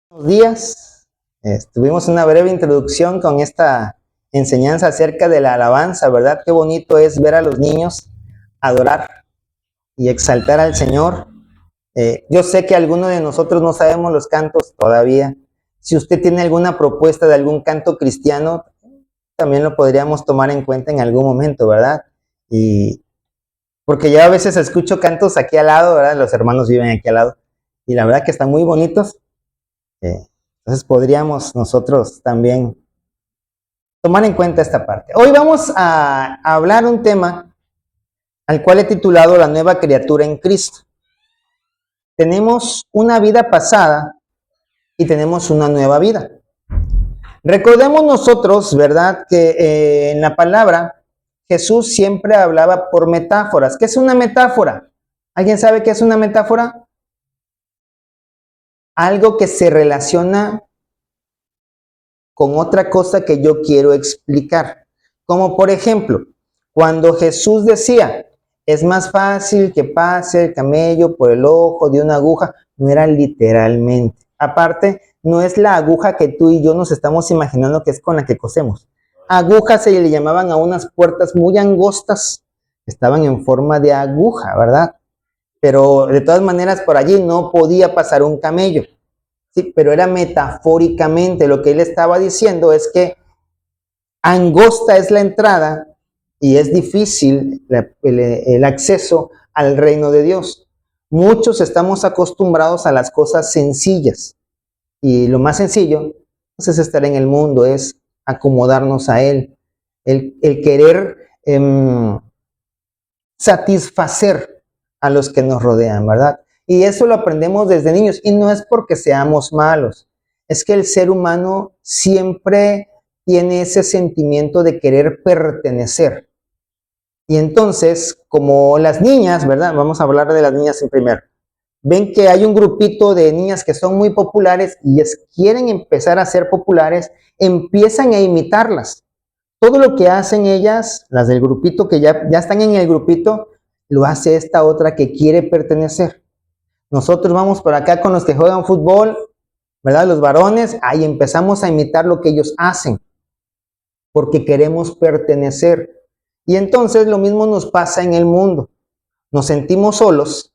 Buenos días. Tuvimos una breve introducción con esta enseñanza acerca de la alabanza, ¿verdad? Qué bonito es ver a los niños adorar y exaltar al Señor. Yo sé que algunos de nosotros no sabemos los cantos todavía. Si usted tiene alguna propuesta de algún canto cristiano, también lo podríamos tomar en cuenta en algún momento, ¿verdad? Y porque yo a veces escucho cantos aquí al lado, ¿verdad? Los hermanos viven aquí al lado y la verdad que están muy bonitos. Entonces podríamos nosotros también tomar en cuenta esta parte. Hoy vamos a hablar un tema al cual he titulado La nueva criatura en Cristo. Tenemos una vida pasada y tenemos una nueva vida. Recordemos nosotros, ¿verdad?, que en la palabra Jesús siempre hablaba por metáforas. ¿Qué es una metáfora? ¿Alguien sabe qué es una metáfora? Algo que se relaciona con otra cosa que yo quiero explicar. Como por ejemplo, cuando Jesús decía, es más fácil que pase el camello por el ojo de una aguja, no era literalmente. Aparte, no es la aguja que tú y yo nos estamos imaginando que es con la que cosemos. Agujas se le llamaban a unas puertas muy angostas, que estaban en forma de aguja, ¿verdad? Pero de todas maneras por allí no podía pasar un camello. Sí, pero era metafóricamente. Lo que él estaba diciendo es que angosta es la entrada y es difícil el acceso al reino de Dios. Muchos estamos acostumbrados a las cosas sencillas y lo más sencillo pues, es estar en el mundo, es acomodarnos a Él, el querer satisfacer a los que nos rodean, ¿verdad? Y eso lo aprendemos desde niños y no es porque seamos malos, es que el ser humano siempre tiene ese sentimiento de querer pertenecer. Y entonces, como las niñas, ¿verdad? Vamos a hablar de las niñas en primero. Ven que hay un grupito de niñas que son muy populares y quieren empezar a ser populares, empiezan a imitarlas. Todo lo que hacen ellas, las del grupito que ya están en el grupito, lo hace esta otra que quiere pertenecer. Nosotros vamos por acá con los que juegan fútbol, ¿verdad? Los varones, ahí empezamos a imitar lo que ellos hacen, porque queremos pertenecer. Y entonces lo mismo nos pasa en el mundo. Nos sentimos solos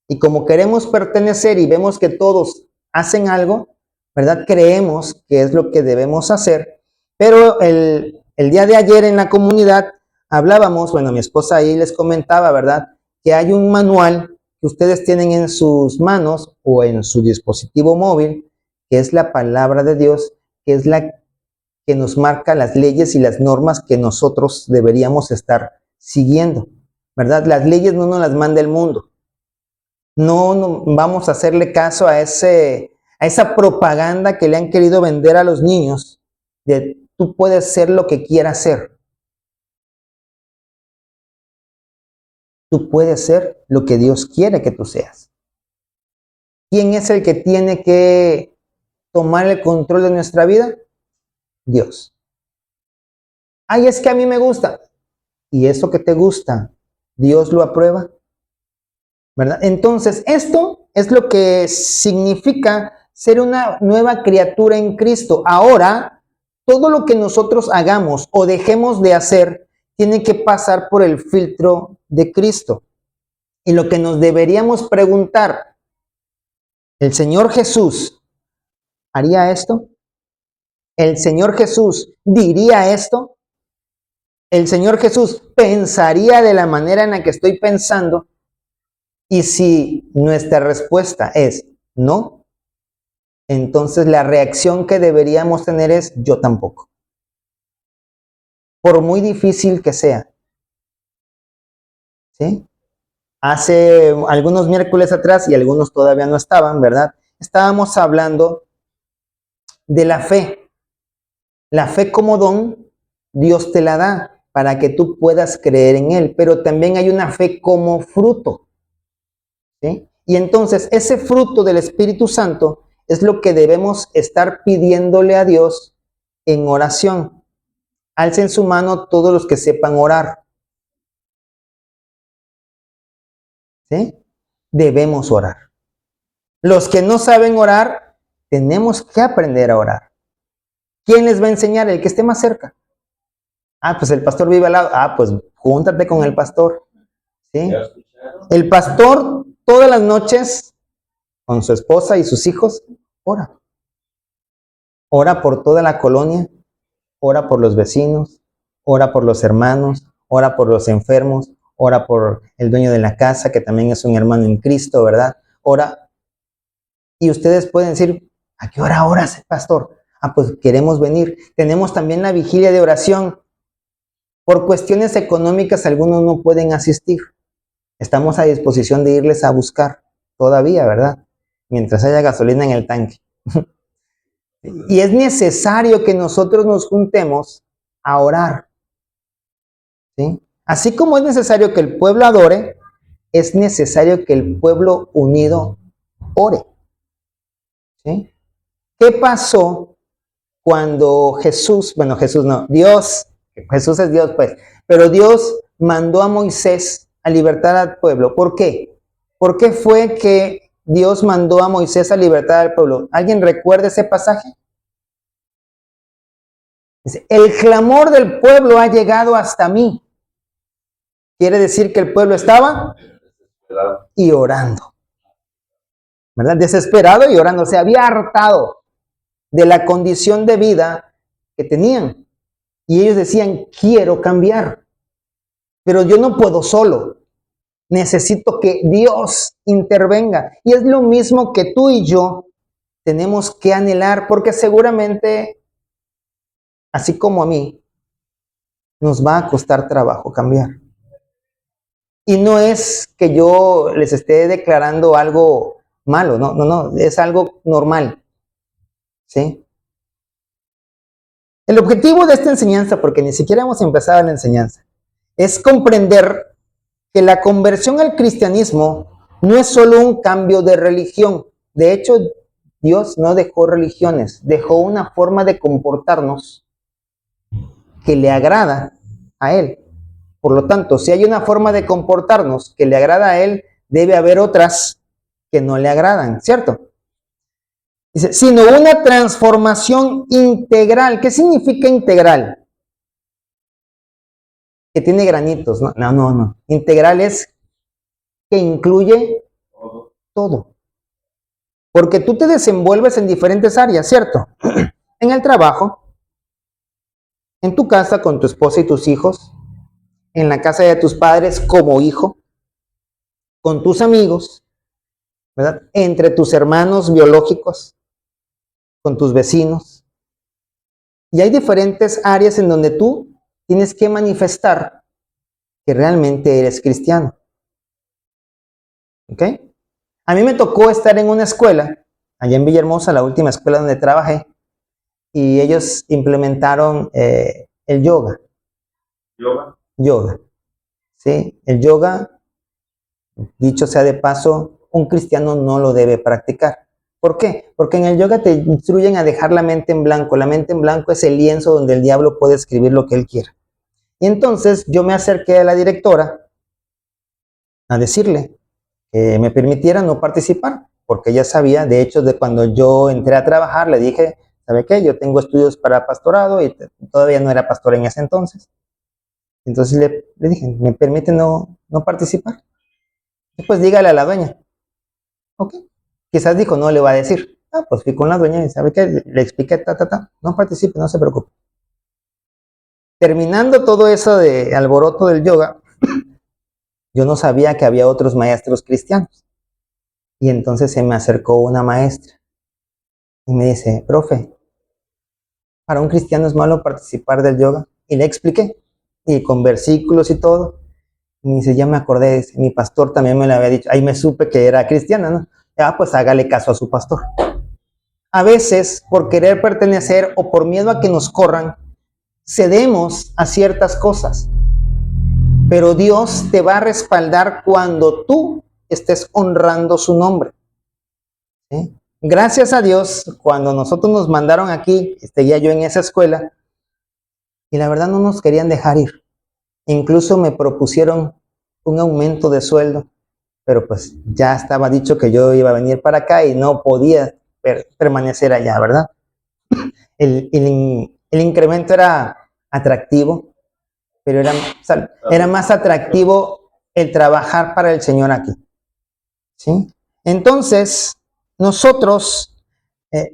y como queremos pertenecer y vemos que todos hacen algo, ¿verdad? Creemos que es lo que debemos hacer, pero el día de ayer en la comunidad hablábamos, bueno, mi esposa ahí les comentaba, ¿verdad? Que hay un manual que ustedes tienen en sus manos o en su dispositivo móvil, que es la palabra de Dios, que es la que nos marca las leyes y las normas que nosotros deberíamos estar siguiendo, ¿verdad? Las leyes no nos las manda el mundo. No vamos a hacerle caso a esa propaganda que le han querido vender a los niños de tú puedes ser lo que quieras ser. Tú puedes ser lo que Dios quiere que tú seas. ¿Quién es el que tiene que tomar el control de nuestra vida? Dios. Ay, es que a mí me gusta. ¿Y eso que te gusta, Dios lo aprueba? ¿Verdad? Entonces, esto es lo que significa ser una nueva criatura en Cristo. Ahora, todo lo que nosotros hagamos o dejemos de hacer tiene que pasar por el filtro de Cristo. Y lo que nos deberíamos preguntar, ¿el Señor Jesús haría esto? ¿El Señor Jesús diría esto? ¿El Señor Jesús pensaría de la manera en la que estoy pensando? Y si nuestra respuesta es no, entonces la reacción que deberíamos tener es yo tampoco. Por muy difícil que sea. ¿Sí? Hace algunos miércoles atrás, y algunos todavía no estaban, ¿verdad? Estábamos hablando de la fe. La fe como don, Dios te la da para que tú puedas creer en Él, pero también hay una fe como fruto. ¿Sí? Y entonces ese fruto del Espíritu Santo es lo que debemos estar pidiéndole a Dios en oración. Alcen su mano todos los que sepan orar. ¿Sí? Debemos orar. Los que no saben orar, Tenemos que aprender a orar. ¿Quién les va a enseñar? El que esté más cerca. Pues el pastor vive al lado. Pues júntate con el pastor. ¿Sí? El pastor todas las noches con su esposa y sus hijos ora. Ora por toda la colonia, ora por los vecinos, ora por los hermanos, ora por los enfermos, ora por el dueño de la casa, que también es un hermano en Cristo, ¿verdad? Ora. Y ustedes pueden decir, ¿a qué hora oras, pastor? Pues queremos venir. Tenemos también la vigilia de oración. Por cuestiones económicas, algunos no pueden asistir. Estamos a disposición de irles a buscar todavía, ¿verdad? Mientras haya gasolina en el tanque. Y es necesario que nosotros nos juntemos a orar. ¿Sí? Así como es necesario que el pueblo adore, es necesario que el pueblo unido ore. ¿Sí? ¿Qué pasó cuando Jesús es Dios pues, pero Dios mandó a Moisés a libertar al pueblo? ¿Por qué? ¿Por qué fue que Dios mandó a Moisés a libertar al pueblo? ¿Alguien recuerda ese pasaje? Dice, el clamor del pueblo ha llegado hasta mí. Quiere decir que el pueblo estaba y orando, ¿verdad? Desesperado y orando. Se había hartado de la condición de vida que tenían. Y ellos decían, quiero cambiar, pero yo no puedo solo. Necesito que Dios intervenga. Y es lo mismo que tú y yo tenemos que anhelar, porque seguramente, así como a mí, nos va a costar trabajo cambiar. Y no es que yo les esté declarando algo malo, no, es algo normal. ¿Sí? El objetivo de esta enseñanza, porque ni siquiera hemos empezado la enseñanza, es comprender que la conversión al cristianismo no es solo un cambio de religión. De hecho, Dios no dejó religiones, dejó una forma de comportarnos que le agrada a Él. Por lo tanto, si hay una forma de comportarnos que le agrada a Él, debe haber otras que no le agradan, ¿cierto? Dice, sino una transformación integral. ¿Qué significa integral? Que tiene granitos. No. Integral es que incluye todo. Porque tú te desenvuelves en diferentes áreas, ¿cierto? En el trabajo, en tu casa con tu esposa y tus hijos, en la casa de tus padres como hijo, con tus amigos, ¿verdad? Entre tus hermanos biológicos, con tus vecinos. Y hay diferentes áreas en donde tú tienes que manifestar que realmente eres cristiano. ¿Ok? A mí me tocó estar en una escuela, allá en Villahermosa, la última escuela donde trabajé, y ellos implementaron el yoga. Yoga. ¿Sí? El yoga, dicho sea de paso, un cristiano no lo debe practicar. ¿Por qué? Porque en el yoga te instruyen a dejar la mente en blanco. La mente en blanco es el lienzo donde el diablo puede escribir lo que él quiera. Y entonces yo me acerqué a la directora a decirle que me permitiera no participar, porque ella sabía, de hecho, de cuando yo entré a trabajar, le dije, ¿sabe qué? Yo tengo estudios para pastorado y todavía no era pastor en ese entonces. Entonces le dije, ¿me permite no participar? Pues dígale a la dueña. Ok. Quizás dijo, no le va a decir. Pues fui con la dueña y ¿sabe qué? Le expliqué, no participe, no se preocupe. Terminando todo eso de alboroto del yoga, yo no sabía que había otros maestros cristianos. Y entonces se me acercó una maestra y me dice, profe, ¿para un cristiano es malo participar del yoga? Y le expliqué, y con versículos y todo. Y me dice, ya me acordé, mi pastor también me lo había dicho. Ahí me supe que era cristiana, ¿no? Pues hágale caso a su pastor. A veces, por querer pertenecer o por miedo a que nos corran, cedemos a ciertas cosas. Pero Dios te va a respaldar cuando tú estés honrando su nombre. ¿Sí? Gracias a Dios, cuando nosotros nos mandaron aquí, ya yo en esa escuela, y la verdad no nos querían dejar ir. Incluso me propusieron un aumento de sueldo, pero pues ya estaba dicho que yo iba a venir para acá y no podía permanecer allá, ¿verdad? El incremento era atractivo, pero era más atractivo el trabajar para el Señor aquí, ¿sí? Entonces, nosotros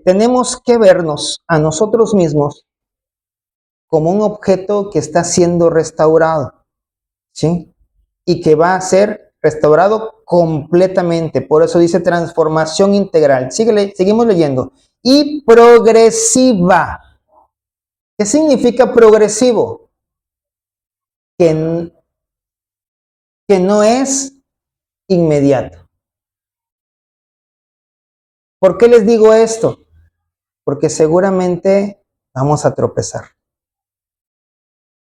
tenemos que vernos a nosotros mismos como un objeto que está siendo restaurado, ¿sí? Y que va a ser restaurado completamente. Por eso dice transformación integral. Seguimos leyendo. Y progresiva. ¿Qué significa progresivo? Que no es inmediato. ¿Por qué les digo esto? Porque seguramente vamos a tropezar.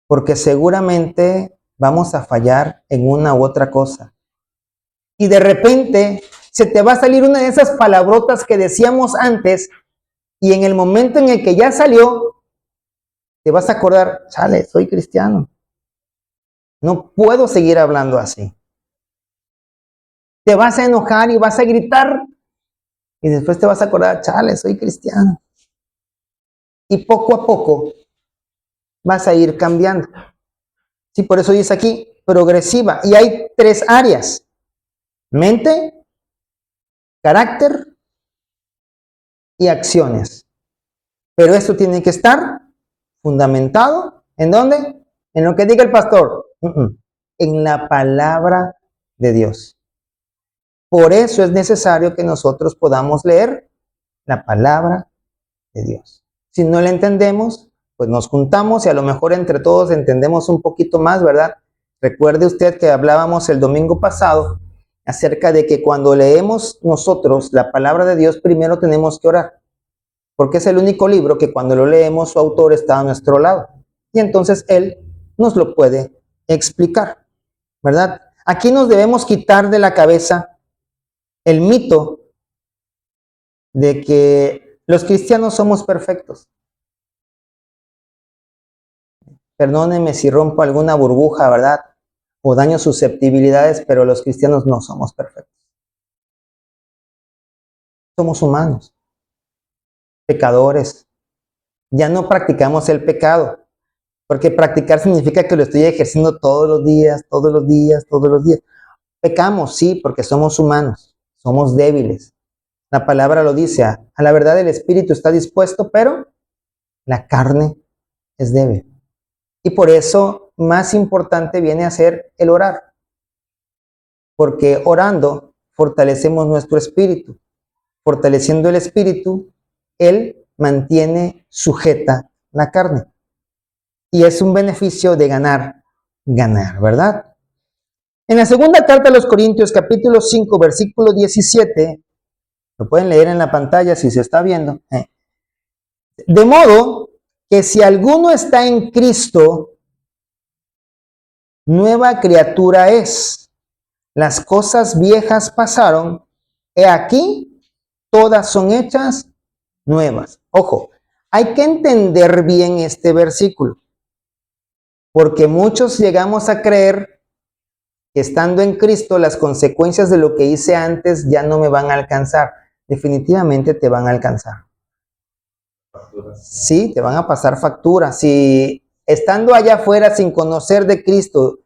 Porque seguramente vamos a fallar en una u otra cosa. Y de repente se te va a salir una de esas palabrotas que decíamos antes, y en el momento en el que ya salió, te vas a acordar, chale, soy cristiano. No puedo seguir hablando así. Te vas a enojar y vas a gritar, y después te vas a acordar, chale, soy cristiano. Y poco a poco vas a ir cambiando. Sí, por eso dice aquí, progresiva. Y hay 3 áreas. Mente, carácter y acciones. Pero esto tiene que estar fundamentado, ¿en dónde? En lo que diga el pastor. En la palabra de Dios. Por eso es necesario que nosotros podamos leer la palabra de Dios. Si no la entendemos, pues nos juntamos y a lo mejor entre todos entendemos un poquito más, ¿verdad? Recuerde usted que hablábamos el domingo pasado acerca de que cuando leemos nosotros la palabra de Dios, primero tenemos que orar, porque es el único libro que cuando lo leemos su autor está a nuestro lado. Y entonces él nos lo puede explicar, ¿verdad? Aquí nos debemos quitar de la cabeza el mito de que los cristianos somos perfectos. Perdónenme si rompo alguna burbuja, ¿verdad? O daño susceptibilidades, pero los cristianos no somos perfectos. Somos humanos, pecadores. Ya no practicamos el pecado, porque practicar significa que lo estoy ejerciendo todos los días, todos los días, todos los días. Pecamos, sí, porque somos humanos, somos débiles. La palabra lo dice, a la verdad el espíritu está dispuesto, pero la carne es débil. Y por eso más importante viene a ser el orar. Porque orando fortalecemos nuestro espíritu. Fortaleciendo el espíritu, él mantiene sujeta la carne. Y es un beneficio de ganar, ¿verdad? En la segunda carta a los Corintios, capítulo 5, versículo 17, lo pueden leer en la pantalla si se está viendo. De modo que si alguno está en Cristo, nueva criatura es. Las cosas viejas pasaron, he aquí, todas son hechas nuevas. Ojo, hay que entender bien este versículo, porque muchos llegamos a creer que estando en Cristo las consecuencias de lo que hice antes ya no me van a alcanzar. Definitivamente te van a alcanzar. Sí, te van a pasar factura. Si estando allá afuera sin conocer de Cristo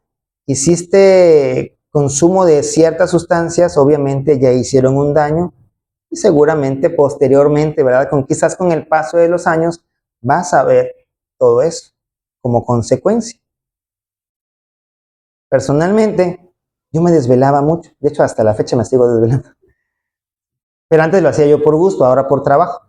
hiciste consumo de ciertas sustancias, obviamente ya hicieron un daño y seguramente posteriormente, ¿verdad? Quizás con el paso de los años vas a ver todo eso como consecuencia. Personalmente, yo me desvelaba mucho. De hecho, hasta la fecha me sigo desvelando. Pero antes lo hacía yo por gusto, ahora por trabajo,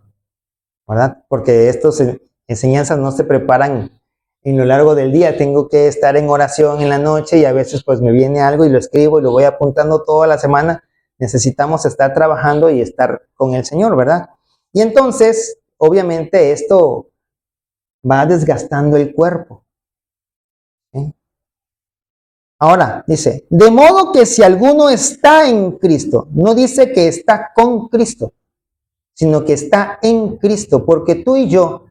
¿verdad? Porque estas enseñanzas no se preparan en lo largo del día. Tengo que estar en oración en la noche y a veces pues me viene algo y lo escribo y lo voy apuntando toda la semana. Necesitamos estar trabajando y estar con el Señor, ¿verdad? Y entonces, obviamente, esto va desgastando el cuerpo. ¿Sí? Ahora, dice, de modo que si alguno está en Cristo, no dice que está con Cristo, sino que está en Cristo, porque tú y yo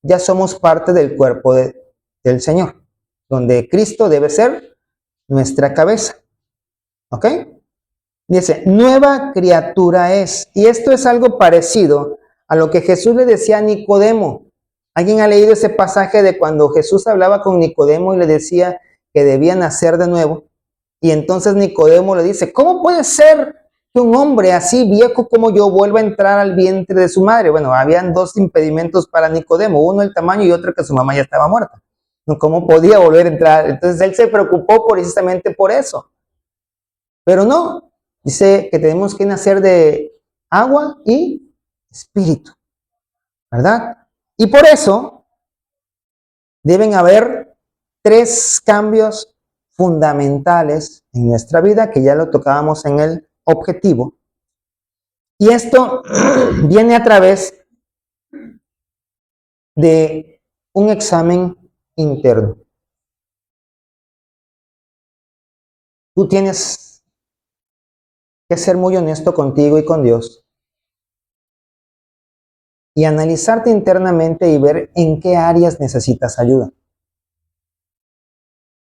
ya somos parte del cuerpo del Señor, donde Cristo debe ser nuestra cabeza. ¿Ok? Dice, nueva criatura es. Y esto es algo parecido a lo que Jesús le decía a Nicodemo. ¿Alguien ha leído ese pasaje de cuando Jesús hablaba con Nicodemo y le decía que debía nacer de nuevo? Y entonces Nicodemo le dice, ¿cómo puede ser que un hombre así viejo como yo vuelva a entrar al vientre de su madre? Bueno, habían dos impedimentos para Nicodemo, uno el tamaño y otro que su mamá ya estaba muerta. ¿Cómo podía volver a entrar? Entonces él se preocupó precisamente por eso. Pero no, dice que tenemos que nacer de agua y espíritu, ¿verdad? Y por eso deben haber tres cambios fundamentales en nuestra vida, que ya lo tocábamos en el objetivo. Y esto viene a través de un examen interno. Tú tienes que ser muy honesto contigo y con Dios y analizarte internamente y ver en qué áreas necesitas ayuda.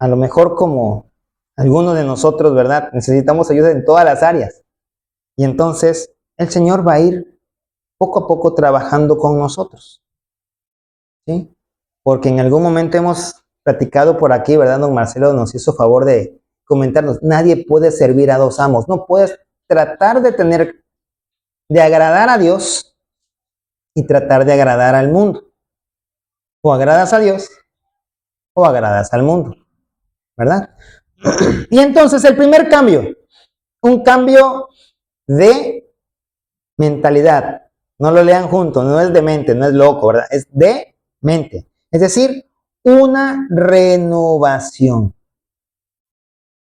A lo mejor como algunos de nosotros, ¿verdad? Necesitamos ayuda en todas las áreas. Y entonces el Señor va a ir poco a poco trabajando con nosotros. ¿Sí? Porque en algún momento hemos platicado por aquí, ¿verdad? Don Marcelo nos hizo favor de comentarnos, nadie puede servir a dos amos. No puedes tratar de agradar a Dios y tratar de agradar al mundo. O agradas a Dios o agradas al mundo, ¿verdad? Y entonces el primer cambio, un cambio de mentalidad. No lo lean juntos, no es de mente, no es loco, ¿verdad? Es de mente. Es decir, una renovación.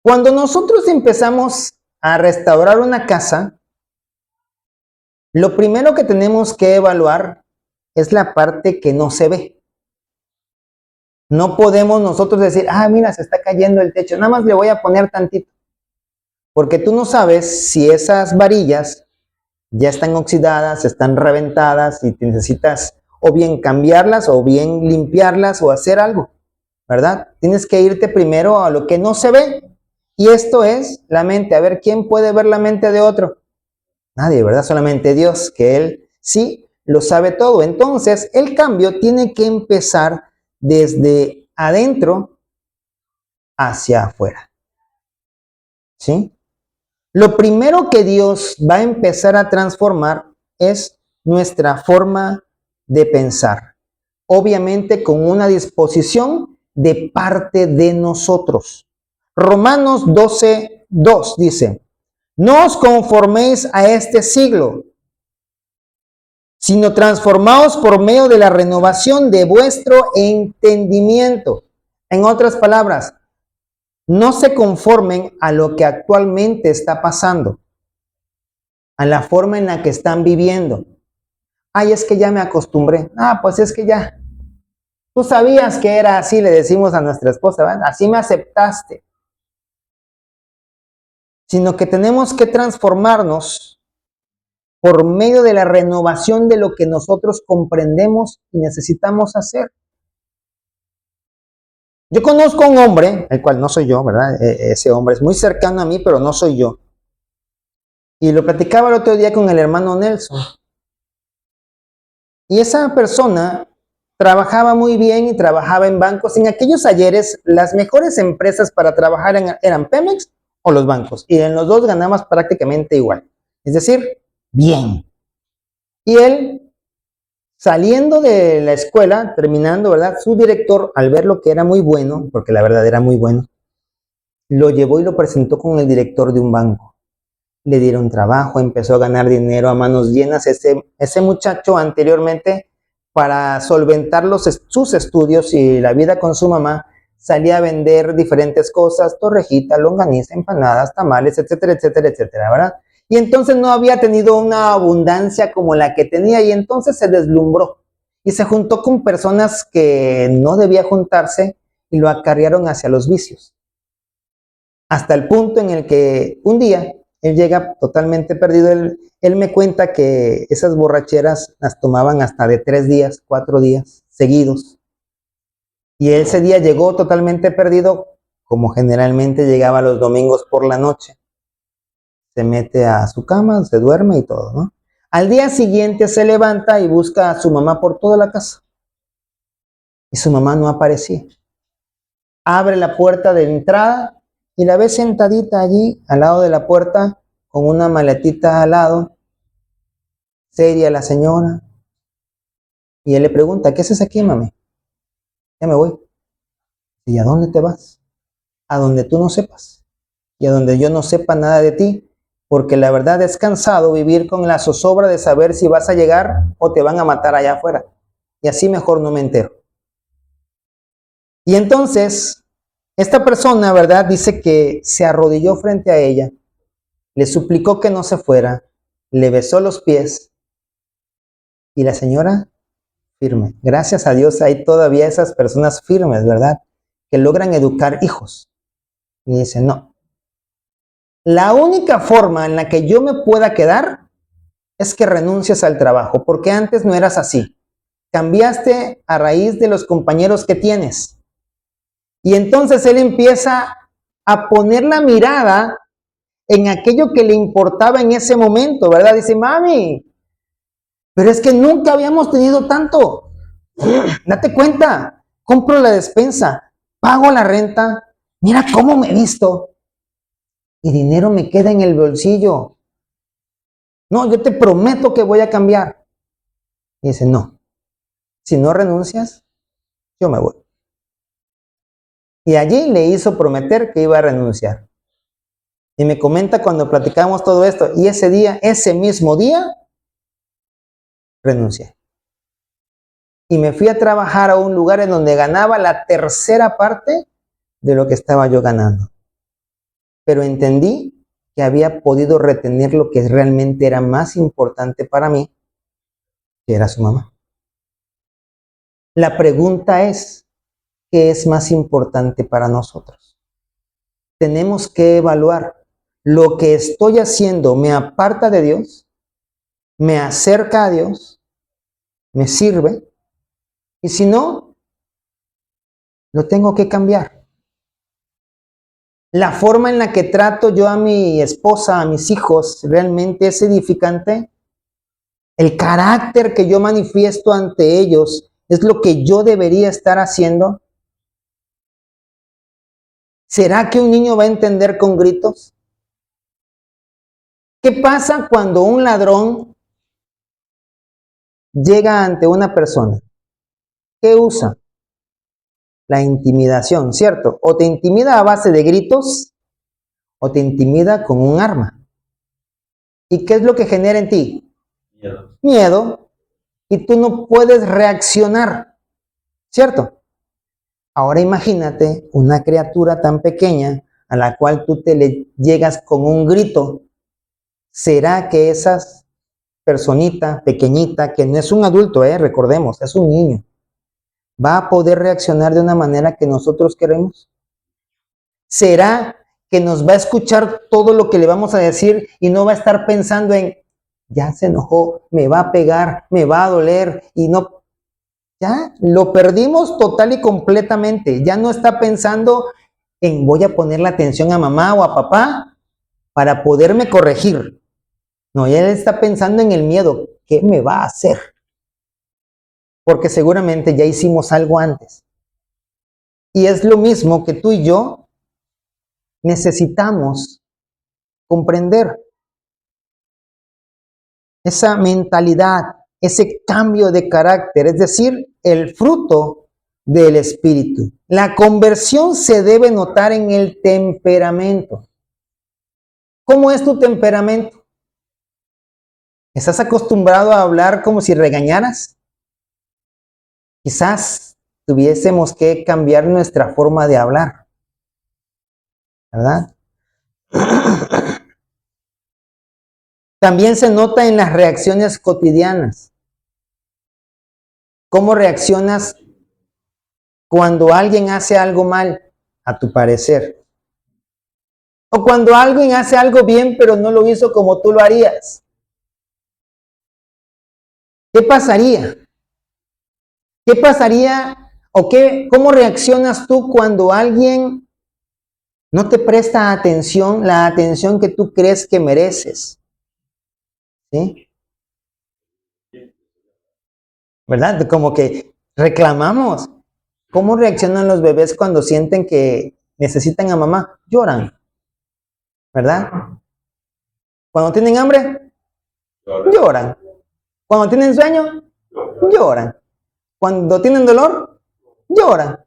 Cuando nosotros empezamos a restaurar una casa, lo primero que tenemos que evaluar es la parte que no se ve. No podemos nosotros decir, mira, se está cayendo el techo, nada más le voy a poner tantito. Porque tú no sabes si esas varillas ya están oxidadas, están reventadas y te necesitas o bien cambiarlas o bien limpiarlas o hacer algo, ¿verdad? Tienes que irte primero a lo que no se ve. Y esto es la mente. A ver, ¿quién puede ver la mente de otro? Nadie, ¿verdad? Solamente Dios, que Él sí lo sabe todo. Entonces, el cambio tiene que empezar desde adentro hacia afuera. ¿Sí? Lo primero que Dios va a empezar a transformar es nuestra forma de pensar. Obviamente con una disposición de parte de nosotros. Romanos 12:2 dice, no os conforméis a este siglo, sino transformaos por medio de la renovación de vuestro entendimiento. En otras palabras, no se conformen a lo que actualmente está pasando, a la forma en la que están viviendo. Es que ya me acostumbré. Pues es que ya. Tú sabías que era así, le decimos a nuestra esposa, ¿verdad? Así me aceptaste. Sino que tenemos que transformarnos por medio de la renovación de lo que nosotros comprendemos y necesitamos hacer. Yo conozco a un hombre, el cual no soy yo, ¿verdad? Ese hombre es muy cercano a mí, pero no soy yo. Y lo platicaba el otro día con el hermano Nelson. Y esa persona trabajaba muy bien y trabajaba en bancos. En aquellos ayeres, las mejores empresas para trabajar eran Pemex o los bancos. Y en los dos ganabas prácticamente igual. Es decir, bien. Y él, saliendo de la escuela, terminando, ¿verdad? Su director, al ver lo que era muy bueno, porque la verdad era muy bueno, lo llevó y lo presentó con el director de un banco. Le dieron trabajo, empezó a ganar dinero a manos llenas. Ese muchacho anteriormente, para solventar sus estudios y la vida con su mamá, salía a vender diferentes cosas, torrejita, longaniza, empanadas, tamales, etcétera, etcétera, etcétera, ¿verdad? Y entonces no había tenido una abundancia como la que tenía y entonces se deslumbró y se juntó con personas que no debía juntarse y lo acarrearon hacia los vicios. Hasta el punto en el que un día él llega totalmente perdido. Él me cuenta que esas borracheras las tomaban hasta de 3 días, 4 días seguidos. Y ese día llegó totalmente perdido, como generalmente llegaba los domingos por la noche. se mete a su cama, se duerme y todo, ¿no? Al día siguiente se levanta y busca a su mamá por toda la casa. Y su mamá no aparecía. Abre la puerta de entrada y la ve sentadita allí, al lado de la puerta, con una maletita al lado, seria la señora. Y él le pregunta, ¿qué haces aquí, mami? Ya me voy. ¿Y a dónde te vas? A donde tú no sepas. Y a donde yo no sepa nada de ti. Porque la verdad es cansado vivir con la zozobra de saber si vas a llegar o te van a matar allá afuera. Y así mejor no me entero. Y entonces, esta persona, ¿verdad? Dice que se arrodilló frente a ella, le suplicó que no se fuera, le besó los pies y la señora firme. Gracias a Dios hay todavía esas personas firmes, ¿verdad? Que logran educar hijos. Y dice, no. La única forma en la que yo me pueda quedar es que renuncies al trabajo, porque antes no eras así. Cambiaste a raíz de los compañeros que tienes. Y entonces él empieza a poner la mirada en aquello que le importaba en ese momento, ¿verdad? Dice, mami, pero es que nunca habíamos tenido tanto. Date cuenta, compro la despensa, pago la renta, mira cómo me he visto. Y dinero me queda en el bolsillo. No, yo te prometo que voy a cambiar. Y dice, no, si no renuncias, yo me voy. Y allí le hizo prometer que iba a renunciar. Y me comenta cuando platicamos todo esto, y ese día, ese mismo día, renuncié. Y me fui a trabajar a un lugar en donde ganaba la tercera parte de lo que estaba yo ganando. Pero entendí que había podido retener lo que realmente era más importante para mí, que era su mamá. La pregunta es, ¿qué es más importante para nosotros? Tenemos que evaluar, ¿lo que estoy haciendo me aparta de Dios? ¿Me acerca a Dios? ¿Me sirve? Y si no, lo tengo que cambiar. La forma en la que trato yo a mi esposa, a mis hijos, realmente es edificante. El carácter que yo manifiesto ante ellos es lo que yo debería estar haciendo. ¿Será que un niño va a entender con gritos? ¿Qué pasa cuando un ladrón llega ante una persona? ¿Qué usa? La intimidación, ¿cierto? O te intimida a base de gritos o te intimida con un arma. ¿Y qué es lo que genera en ti? Miedo. Miedo. Y tú no puedes reaccionar, ¿cierto? Ahora imagínate una criatura tan pequeña a la cual tú te le llegas con un grito. ¿Será que esa personita pequeñita, que no es un adulto, recordemos, es un niño, va a poder reaccionar de una manera que nosotros queremos? ¿Será que nos va a escuchar todo lo que le vamos a decir y no va a estar pensando en, ya se enojó, me va a pegar, me va a doler y no? Ya lo perdimos total y completamente. Ya no está pensando en voy a ponerle atención a mamá o a papá para poderme corregir. No, ya él está pensando en el miedo. ¿Qué me va a hacer? Porque seguramente ya hicimos algo antes. Y es lo mismo que tú y yo necesitamos comprender. Esa mentalidad, ese cambio de carácter, es decir, el fruto del espíritu. La conversión se debe notar en el temperamento. ¿Cómo es tu temperamento? ¿Estás acostumbrado a hablar como si regañaras? Quizás tuviésemos que cambiar nuestra forma de hablar, ¿verdad? También se nota en las reacciones cotidianas. ¿Cómo reaccionas cuando alguien hace algo mal, a tu parecer? O cuando alguien hace algo bien, pero no lo hizo como tú lo harías. ¿Qué pasaría? ¿Qué pasaría o cómo reaccionas tú cuando alguien No te presta atención, la atención que tú crees que mereces. ¿Sí? ¿Verdad? Como que reclamamos. ¿Cómo reaccionan los bebés cuando sienten que necesitan a mamá? Lloran. ¿Verdad? Cuando tienen hambre, lloran. Cuando tienen sueño, lloran. Cuando tienen dolor, lloran.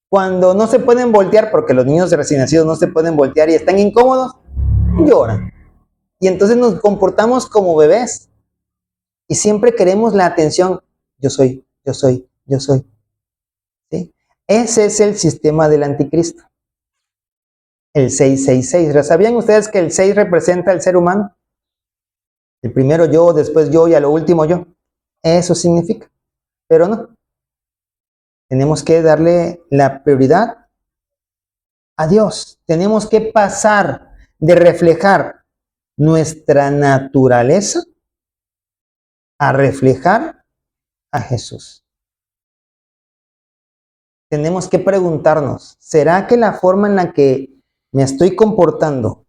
Cuando no se pueden voltear, porque los niños recién nacidos no se pueden voltear y están incómodos, lloran. Y entonces nos comportamos como bebés. Y siempre queremos la atención. Yo soy, yo soy, yo soy. ¿Sí? Ese es el sistema del anticristo. El 666. ¿Sabían ustedes que el 6 representa al ser humano? El primero yo, después yo y a lo último yo. Eso significa. Pero no. Tenemos que darle la prioridad a Dios. Tenemos que pasar de reflejar nuestra naturaleza a reflejar a Jesús. Tenemos que preguntarnos, ¿será que la forma en la que me estoy comportando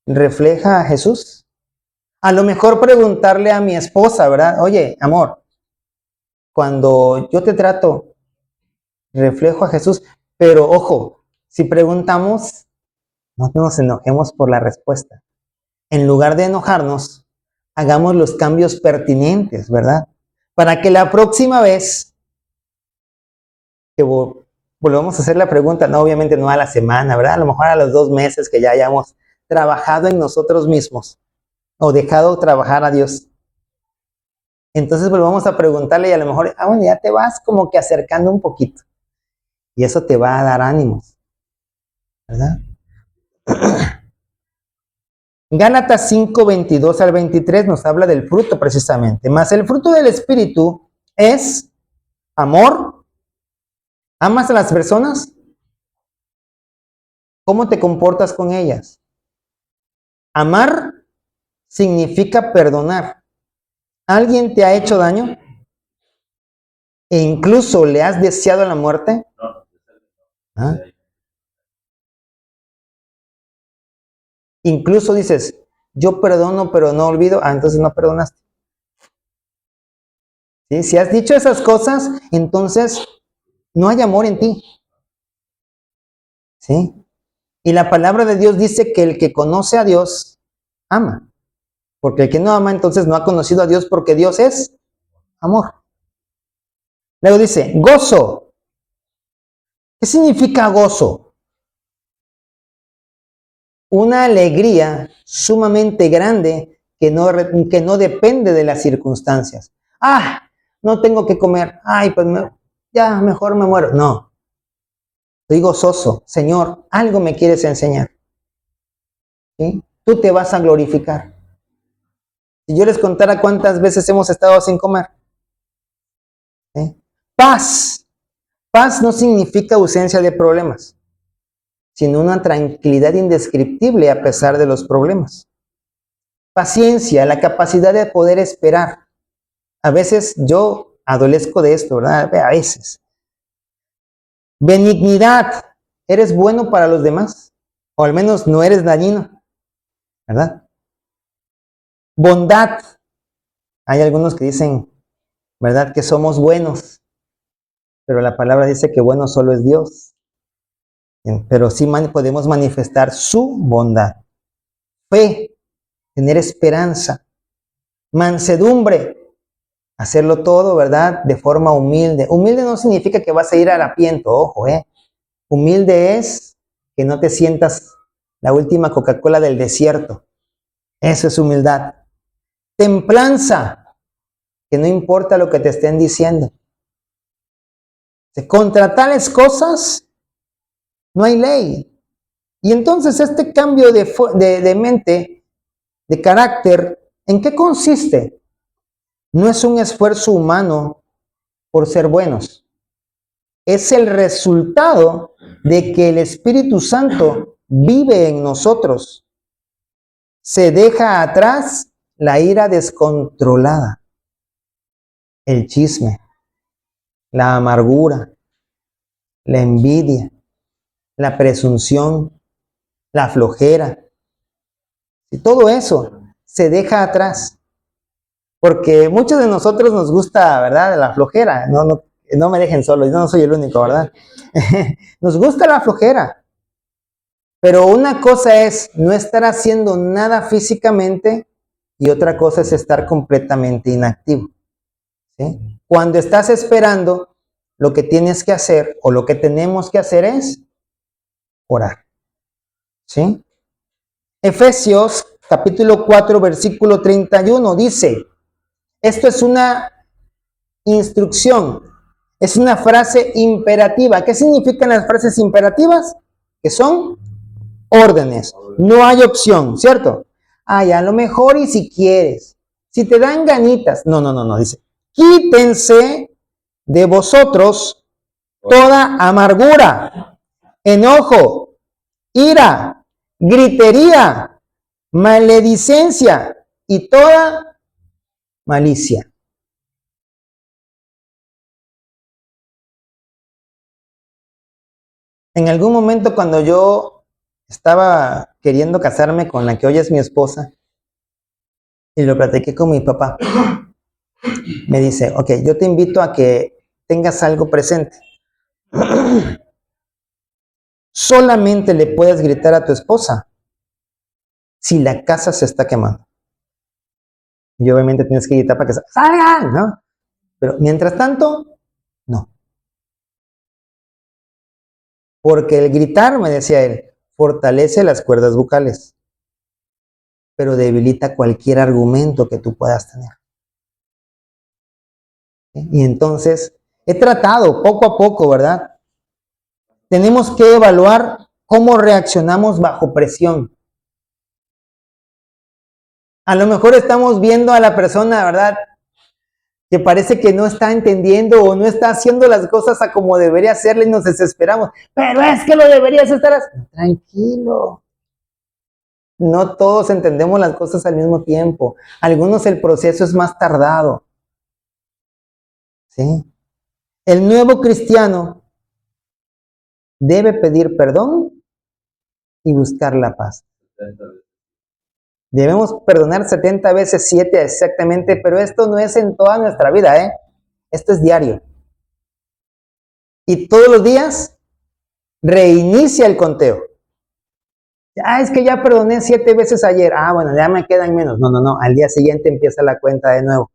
refleja a Jesús? A lo mejor preguntarle a mi esposa, ¿verdad? Oye, amor, cuando yo te trato, reflejo a Jesús. Pero ojo, si preguntamos, no nos enojemos por la respuesta. En lugar de enojarnos, hagamos los cambios pertinentes, ¿verdad? Para que la próxima vez que volvamos a hacer la pregunta, no, obviamente no a la semana, ¿verdad? A lo mejor a los 2 meses que ya hayamos trabajado en nosotros mismos o dejado trabajar a Dios. Entonces volvamos a preguntarle y a lo mejor, bueno, ya te vas como que acercando un poquito. Y eso te va a dar ánimos, ¿verdad? Gálatas 5, 22 al 23 nos habla del fruto precisamente. Mas el fruto del Espíritu es amor. ¿Amas a las personas? ¿Cómo te comportas con ellas? Amar significa perdonar. ¿Alguien te ha hecho daño? ¿E incluso le has deseado la muerte? ¿Ah? Incluso dices, yo perdono pero no olvido. Entonces no perdonaste. ¿Sí? Si has dicho esas cosas, entonces no hay amor en ti. ¿Sí? Y la palabra de Dios dice que el que conoce a Dios, ama. Porque el que no ama, entonces no ha conocido a Dios, porque Dios es amor. Luego dice, gozo. ¿Qué significa gozo? Una alegría sumamente grande que no depende de las circunstancias. No tengo que comer. Pues ya mejor me muero. No. Estoy gozoso. Señor, algo me quieres enseñar. ¿Sí? Tú te vas a glorificar. Si yo les contara cuántas veces hemos estado sin comer. ¿Sí? Paz. Paz no significa ausencia de problemas, sino una tranquilidad indescriptible a pesar de los problemas. Paciencia, la capacidad de poder esperar. A veces yo adolezco de esto, ¿verdad? A veces. Benignidad. ¿Eres bueno para los demás? O al menos no eres dañino, ¿verdad? Bondad. Hay algunos que dicen, ¿verdad? Que somos buenos. Pero la palabra dice que bueno solo es Dios. Pero sí podemos manifestar su bondad. Fe, tener esperanza. Mansedumbre, hacerlo todo, ¿verdad? De forma humilde. Humilde no significa que vas a ir harapiento, ojo, Humilde es que no te sientas la última Coca-Cola del desierto. Eso es humildad. Templanza, que no importa lo que te estén diciendo. Contra tales cosas no hay ley. Y entonces este cambio de mente, de carácter, ¿en qué consiste? No es un esfuerzo humano por ser buenos. Es el resultado de que el Espíritu Santo vive en nosotros. Se deja atrás la ira descontrolada, el chisme, la amargura, la envidia, la presunción, la flojera. Y todo eso se deja atrás. Porque muchos de nosotros nos gusta, ¿verdad? La flojera. No me dejen solo, yo no soy el único, ¿verdad? Nos gusta la flojera. Pero una cosa es no estar haciendo nada físicamente y otra cosa es estar completamente inactivo. ¿Sí? Cuando estás esperando, lo que tienes que hacer o lo que tenemos que hacer es orar. ¿Sí? Efesios capítulo 4, versículo 31 dice, esto es una instrucción, es una frase imperativa. ¿Qué significan las frases imperativas? Que son órdenes, no hay opción, ¿cierto? Ay, a lo mejor y si quieres, si te dan ganitas, no, dice, quítense de vosotros toda amargura, enojo, ira, gritería, maledicencia y toda malicia. En algún momento cuando yo estaba queriendo casarme con la que hoy es mi esposa, y lo platiqué con mi papá, me dice, ok, yo te invito a que tengas algo presente. Solamente le puedes gritar a tu esposa si la casa se está quemando. Y obviamente tienes que gritar para que salgan, ¿no? Pero mientras tanto, no. Porque el gritar, me decía él, fortalece las cuerdas vocales, pero debilita cualquier argumento que tú puedas tener. Y entonces, he tratado poco a poco, ¿verdad? Tenemos que evaluar cómo reaccionamos bajo presión. A lo mejor estamos viendo a la persona, ¿verdad?, que parece que no está entendiendo o no está haciendo las cosas a como debería hacerle y nos desesperamos. Pero es que lo deberías estar haciendo. Tranquilo. No todos entendemos las cosas al mismo tiempo. Algunos el proceso es más tardado. ¿Sí? El nuevo cristiano debe pedir perdón y buscar la paz. Debemos perdonar 70 veces 7 exactamente, pero esto no es en toda nuestra vida, ¿eh? Esto es diario. Y todos los días reinicia el conteo. Es que ya perdoné 7 veces ayer. Bueno, ya me quedan menos. No. Al día siguiente empieza la cuenta de nuevo.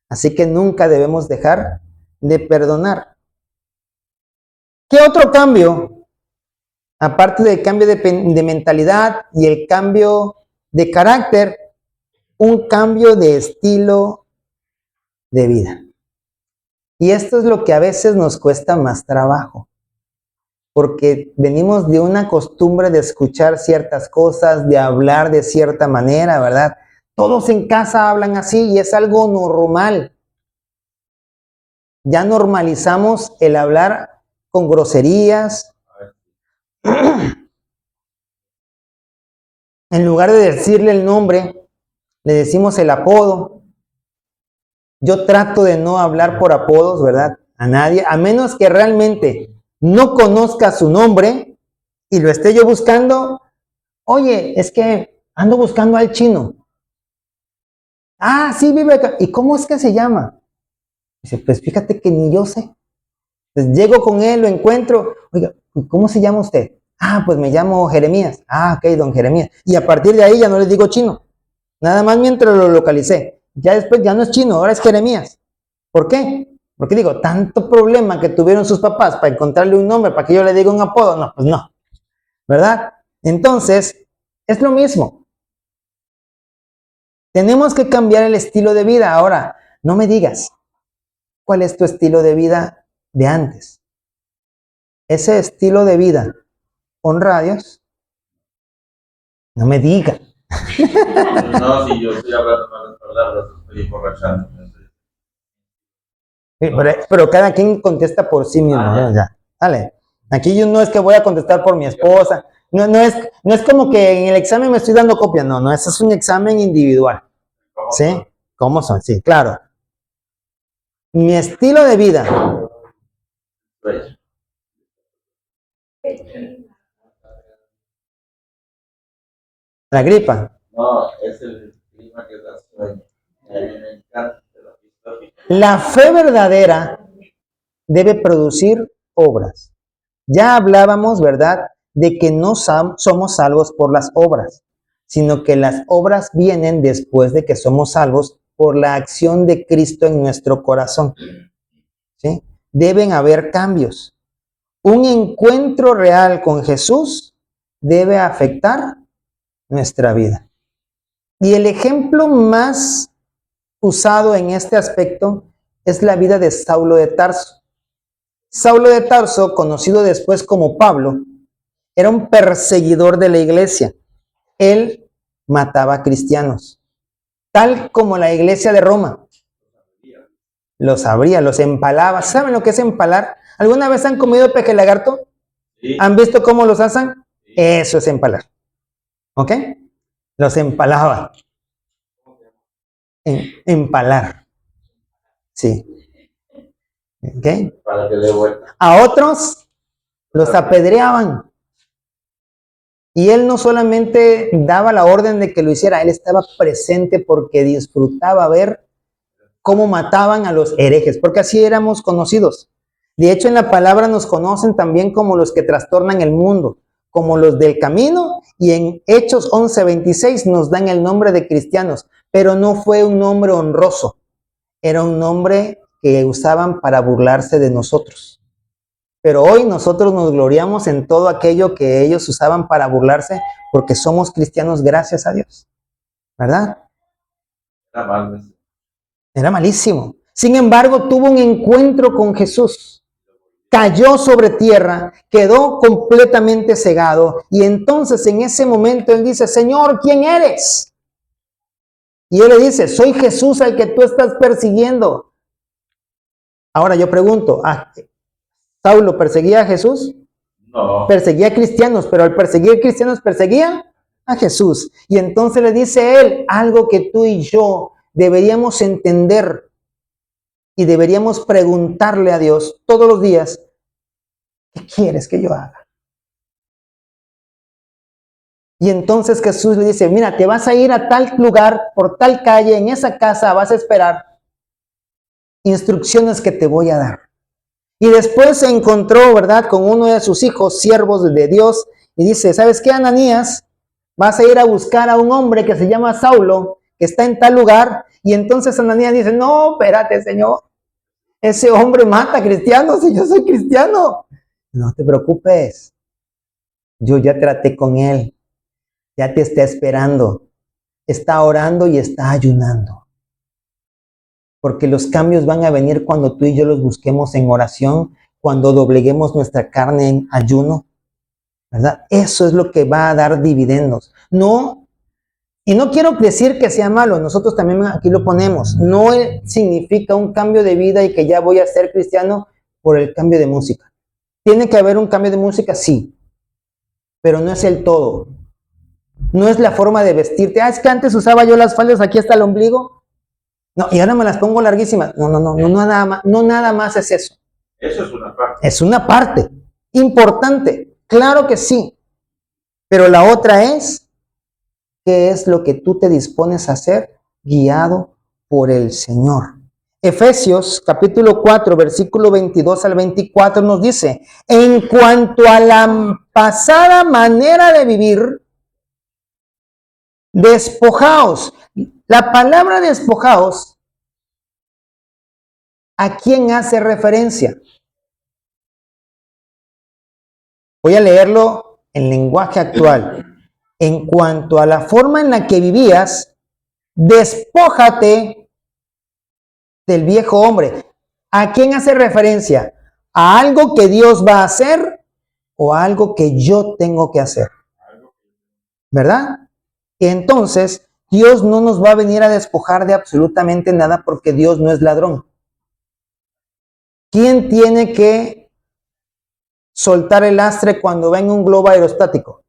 Así que nunca debemos dejar de perdonar. ¿Qué otro cambio? Aparte del cambio de mentalidad y el cambio de carácter, un cambio de estilo de vida. Y esto es lo que a veces nos cuesta más trabajo, porque venimos de una costumbre de escuchar ciertas cosas, de hablar de cierta manera, ¿verdad? Todos en casa hablan así y es algo normal. Ya normalizamos el hablar con groserías. En lugar de decirle el nombre, le decimos el apodo. Yo trato de no hablar por apodos, ¿verdad? A nadie, a menos que realmente no conozca su nombre y lo esté yo buscando. Oye, es que ando buscando al chino. Sí, vive acá. ¿Y cómo es que se llama? Dice, pues fíjate que ni yo sé. Entonces llego con él, lo encuentro. Oiga, ¿cómo se llama usted? Pues me llamo Jeremías. Ok, don Jeremías. Y a partir de ahí ya no les digo chino. Nada más mientras lo localicé. Ya después ya no es chino, ahora es Jeremías. ¿Por qué? Porque digo, tanto problema que tuvieron sus papás para encontrarle un nombre, para que yo le diga un apodo. No, pues no. ¿Verdad? Entonces, es lo mismo. Tenemos que cambiar el estilo de vida. Ahora, no me digas, ¿cuál es tu estilo de vida de antes? Ese estilo de vida honra a Dios. No me digas. No, si yo estoy hablando malas palabras, estoy emborrachando. Pero cada quien contesta por sí mismo, ¿no? Ya. Dale. Aquí yo no es que voy a contestar por mi esposa. No es como que en el examen me estoy dando copia. No, ese es un examen individual. ¿Sí? ¿Cómo son? Sí, claro. Mi estilo de vida. La gripa. No, es el clima que da sueño. A mí me encanta la historia. La fe verdadera debe producir obras. Ya hablábamos, ¿verdad?, de que no somos salvos por las obras, sino que las obras vienen después de que somos salvos por la acción de Cristo en nuestro corazón. ¿Sí? Deben haber cambios. Un encuentro real con Jesús debe afectar nuestra vida. Y el ejemplo más usado en este aspecto es la vida de Saulo de Tarso. Saulo de Tarso, conocido después como Pablo, era un perseguidor de la iglesia. Él mataba a cristianos, tal como la iglesia de Roma. Los abría, los empalaba. ¿Saben lo que es empalar? ¿Alguna vez han comido peje lagarto? Sí. ¿Han visto cómo los hacen? Sí. Eso es empalar. ¿Ok? Los empalaba. Empalar. Sí. ¿Ok? Para que dé vuelta. A otros los apedreaban. Y él no solamente daba la orden de que lo hiciera, él estaba presente porque disfrutaba ver cómo mataban a los herejes, porque así éramos conocidos. De hecho, en la palabra nos conocen también como los que trastornan el mundo, como los del camino, y en Hechos 11:26 nos dan el nombre de cristianos, pero no fue un nombre honroso, era un nombre que usaban para burlarse de nosotros. Pero hoy nosotros nos gloriamos en todo aquello que ellos usaban para burlarse, porque somos cristianos gracias a Dios, ¿verdad? Era mal. Era malísimo. Sin embargo, tuvo un encuentro con Jesús. Cayó sobre tierra, quedó completamente cegado. Y entonces en ese momento él dice, Señor, ¿quién eres? Y él le dice, soy Jesús al que tú estás persiguiendo. Ahora yo pregunto, ¿Saulo perseguía a Jesús? No. Perseguía a cristianos, pero al perseguir cristianos perseguía a Jesús. Y entonces le dice él algo que tú y yo deberíamos entender y deberíamos preguntarle a Dios todos los días, ¿qué quieres que yo haga? Y entonces Jesús le dice, mira, te vas a ir a tal lugar, por tal calle, en esa casa vas a esperar instrucciones que te voy a dar. Y después se encontró, ¿verdad?, con uno de sus hijos, siervos de Dios, y dice, ¿sabes qué, Ananías? Vas a ir a buscar a un hombre que se llama Saulo, que está en tal lugar. Y entonces Ananías dice, no, espérate, Señor, ese hombre mata cristianos y yo soy cristiano. No te preocupes, yo ya traté con él, ya te está esperando, está orando y está ayunando. Porque los cambios van a venir cuando tú y yo los busquemos en oración, cuando dobleguemos nuestra carne en ayuno, ¿verdad? Eso es lo que va a dar dividendos. No, y no quiero decir que sea malo, nosotros también aquí lo ponemos. No significa un cambio de vida y que ya voy a ser cristiano por el cambio de música. ¿Tiene que haber un cambio de música? Sí, pero no es el todo. No es la forma de vestirte. Es que antes usaba yo las faldas aquí hasta el ombligo. No, y ahora me las pongo larguísimas. No, nada más es eso. Eso es una parte. Es una parte importante, claro que sí. Pero la otra es, ¿qué es lo que tú te dispones a hacer guiado por el Señor? Efesios capítulo 4, versículo 22 al 24 nos dice, en cuanto a la pasada manera de vivir, despojaos. La palabra despojaos, ¿a quién hace referencia? Voy a leerlo en lenguaje actual. En cuanto a la forma en la que vivías, despójate del viejo hombre. ¿A quién hace referencia? ¿A algo que Dios va a hacer o a algo que yo tengo que hacer? ¿Verdad? Y entonces, Dios no nos va a venir a despojar de absolutamente nada porque Dios no es ladrón. ¿Quién tiene que soltar el lastre cuando va en un globo aerostático?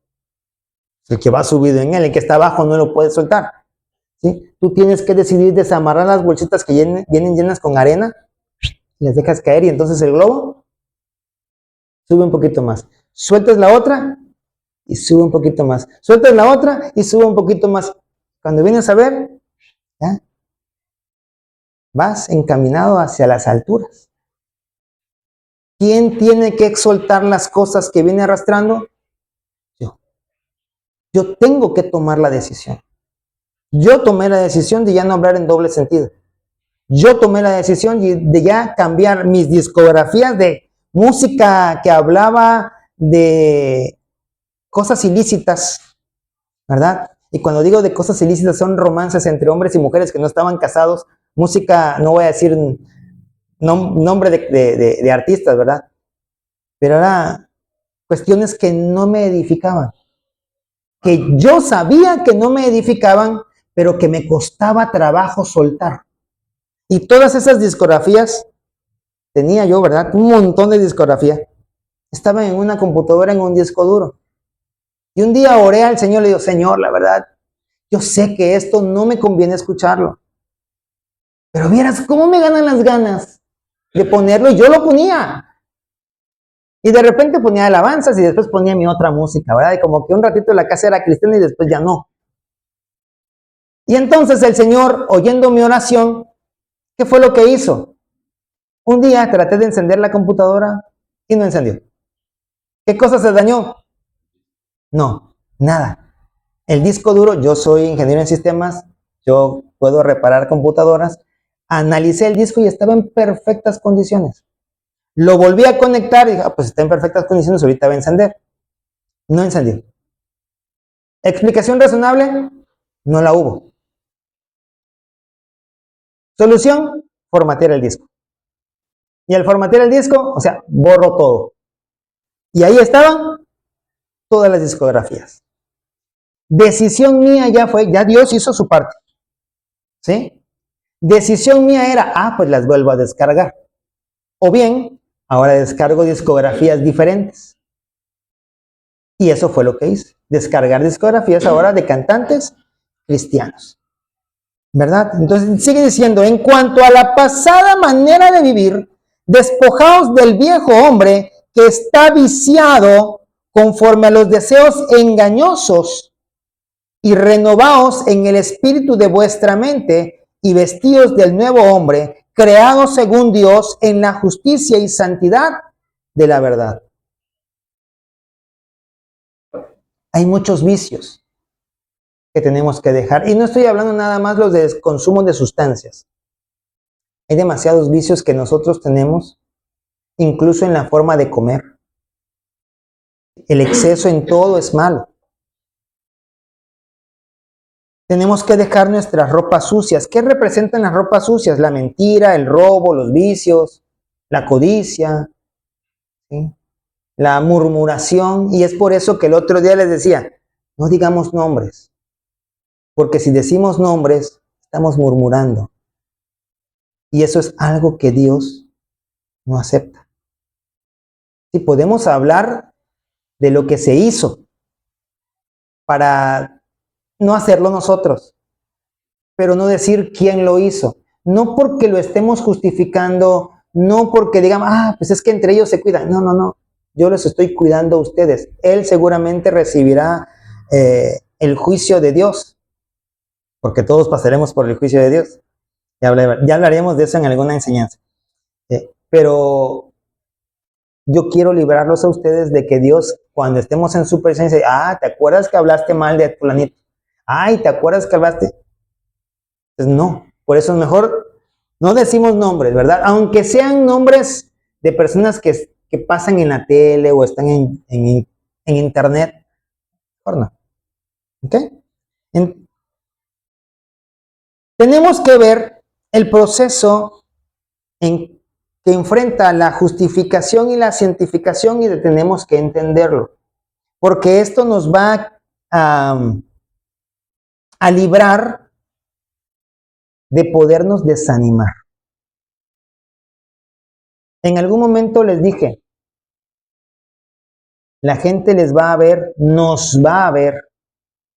El que va subido en él, el que está abajo no lo puede soltar. ¿Sí? Tú tienes que decidir desamarrar las bolsitas que vienen llenas con arena, les dejas caer y entonces el globo sube un poquito más. Sueltas la otra y sube un poquito más. Sueltas la otra y sube un poquito más. Cuando vienes a ver, ¿ya? Vas encaminado hacia las alturas. ¿Quién tiene que soltar las cosas que viene arrastrando? Yo. Yo tengo que tomar la decisión. Yo tomé la decisión de ya no hablar en doble sentido. Yo tomé la decisión de ya cambiar mis discografías de música que hablaba de cosas ilícitas, ¿verdad? Y cuando digo de cosas ilícitas son romances entre hombres y mujeres que no estaban casados, música, no voy a decir nombre de artistas, ¿verdad? Pero era cuestiones que no me edificaban, que yo sabía que no me edificaban, pero que me costaba trabajo soltar. Y todas esas discografías, tenía yo, ¿verdad? Un montón de discografía. Estaba en una computadora, en un disco duro. Y un día oré al Señor, le digo, Señor, la verdad, yo sé que esto no me conviene escucharlo. Pero vieras cómo me ganan las ganas de ponerlo, y yo lo ponía. Y de repente ponía alabanzas y después ponía mi otra música, ¿verdad? Y como que un ratito la casa era cristiana y después ya no. Y entonces el Señor, oyendo mi oración, ¿qué fue lo que hizo? Un día traté de encender la computadora y no encendió. ¿Qué cosa se dañó? No, nada. El disco duro, yo soy ingeniero en sistemas, yo puedo reparar computadoras. Analicé el disco y estaba en perfectas condiciones. Lo volví a conectar y dije, pues está en perfectas condiciones, ahorita va a encender. No encendió. ¿Explicación razonable? No la hubo. Solución, formatear el disco. Y al formatear el disco, o sea, borro todo. Y ahí estaban todas las discografías. Decisión mía ya fue, ya Dios hizo su parte. ¿Sí? Decisión mía era, pues las vuelvo a descargar. O bien, ahora descargo discografías diferentes. Y eso fue lo que hice. Descargar discografías ahora de cantantes cristianos. ¿Verdad? Entonces sigue diciendo, en cuanto a la pasada manera de vivir, despojaos del viejo hombre que está viciado conforme a los deseos engañosos y renovaos en el espíritu de vuestra mente y vestíos del nuevo hombre, creado según Dios en la justicia y santidad de la verdad. Hay muchos vicios que tenemos que dejar. Y no estoy hablando nada más los de consumo de sustancias. Hay demasiados vicios que nosotros tenemos, incluso en la forma de comer. El exceso en todo es malo. Tenemos que dejar nuestras ropas sucias. ¿Qué representan las ropas sucias? La mentira, el robo, los vicios, la codicia, ¿sí? La murmuración. Y es por eso que el otro día les decía, no digamos nombres. Porque si decimos nombres, estamos murmurando. Y eso es algo que Dios no acepta. Si podemos hablar de lo que se hizo para no hacerlo nosotros, pero no decir quién lo hizo. No porque lo estemos justificando, no porque digamos, pues es que entre ellos se cuidan. No, no, no. Yo los estoy cuidando a ustedes. Él seguramente recibirá el juicio de Dios, porque todos pasaremos por el juicio de Dios. Ya hablaremos de eso en alguna enseñanza. Pero yo quiero librarlos a ustedes de que Dios, cuando estemos en su presencia, ¿te acuerdas que hablaste mal de fulanito? ¿Te acuerdas que hablaste? Pues no, por eso es mejor no decimos nombres, ¿verdad? Aunque sean nombres de personas que pasan en la tele o están en internet, mejor no. ¿Ok? Tenemos que ver el proceso que enfrenta la justificación y la santificación y tenemos que entenderlo. Porque esto nos va a librar de podernos desanimar. En algún momento les dije, la gente les va a ver, nos va a ver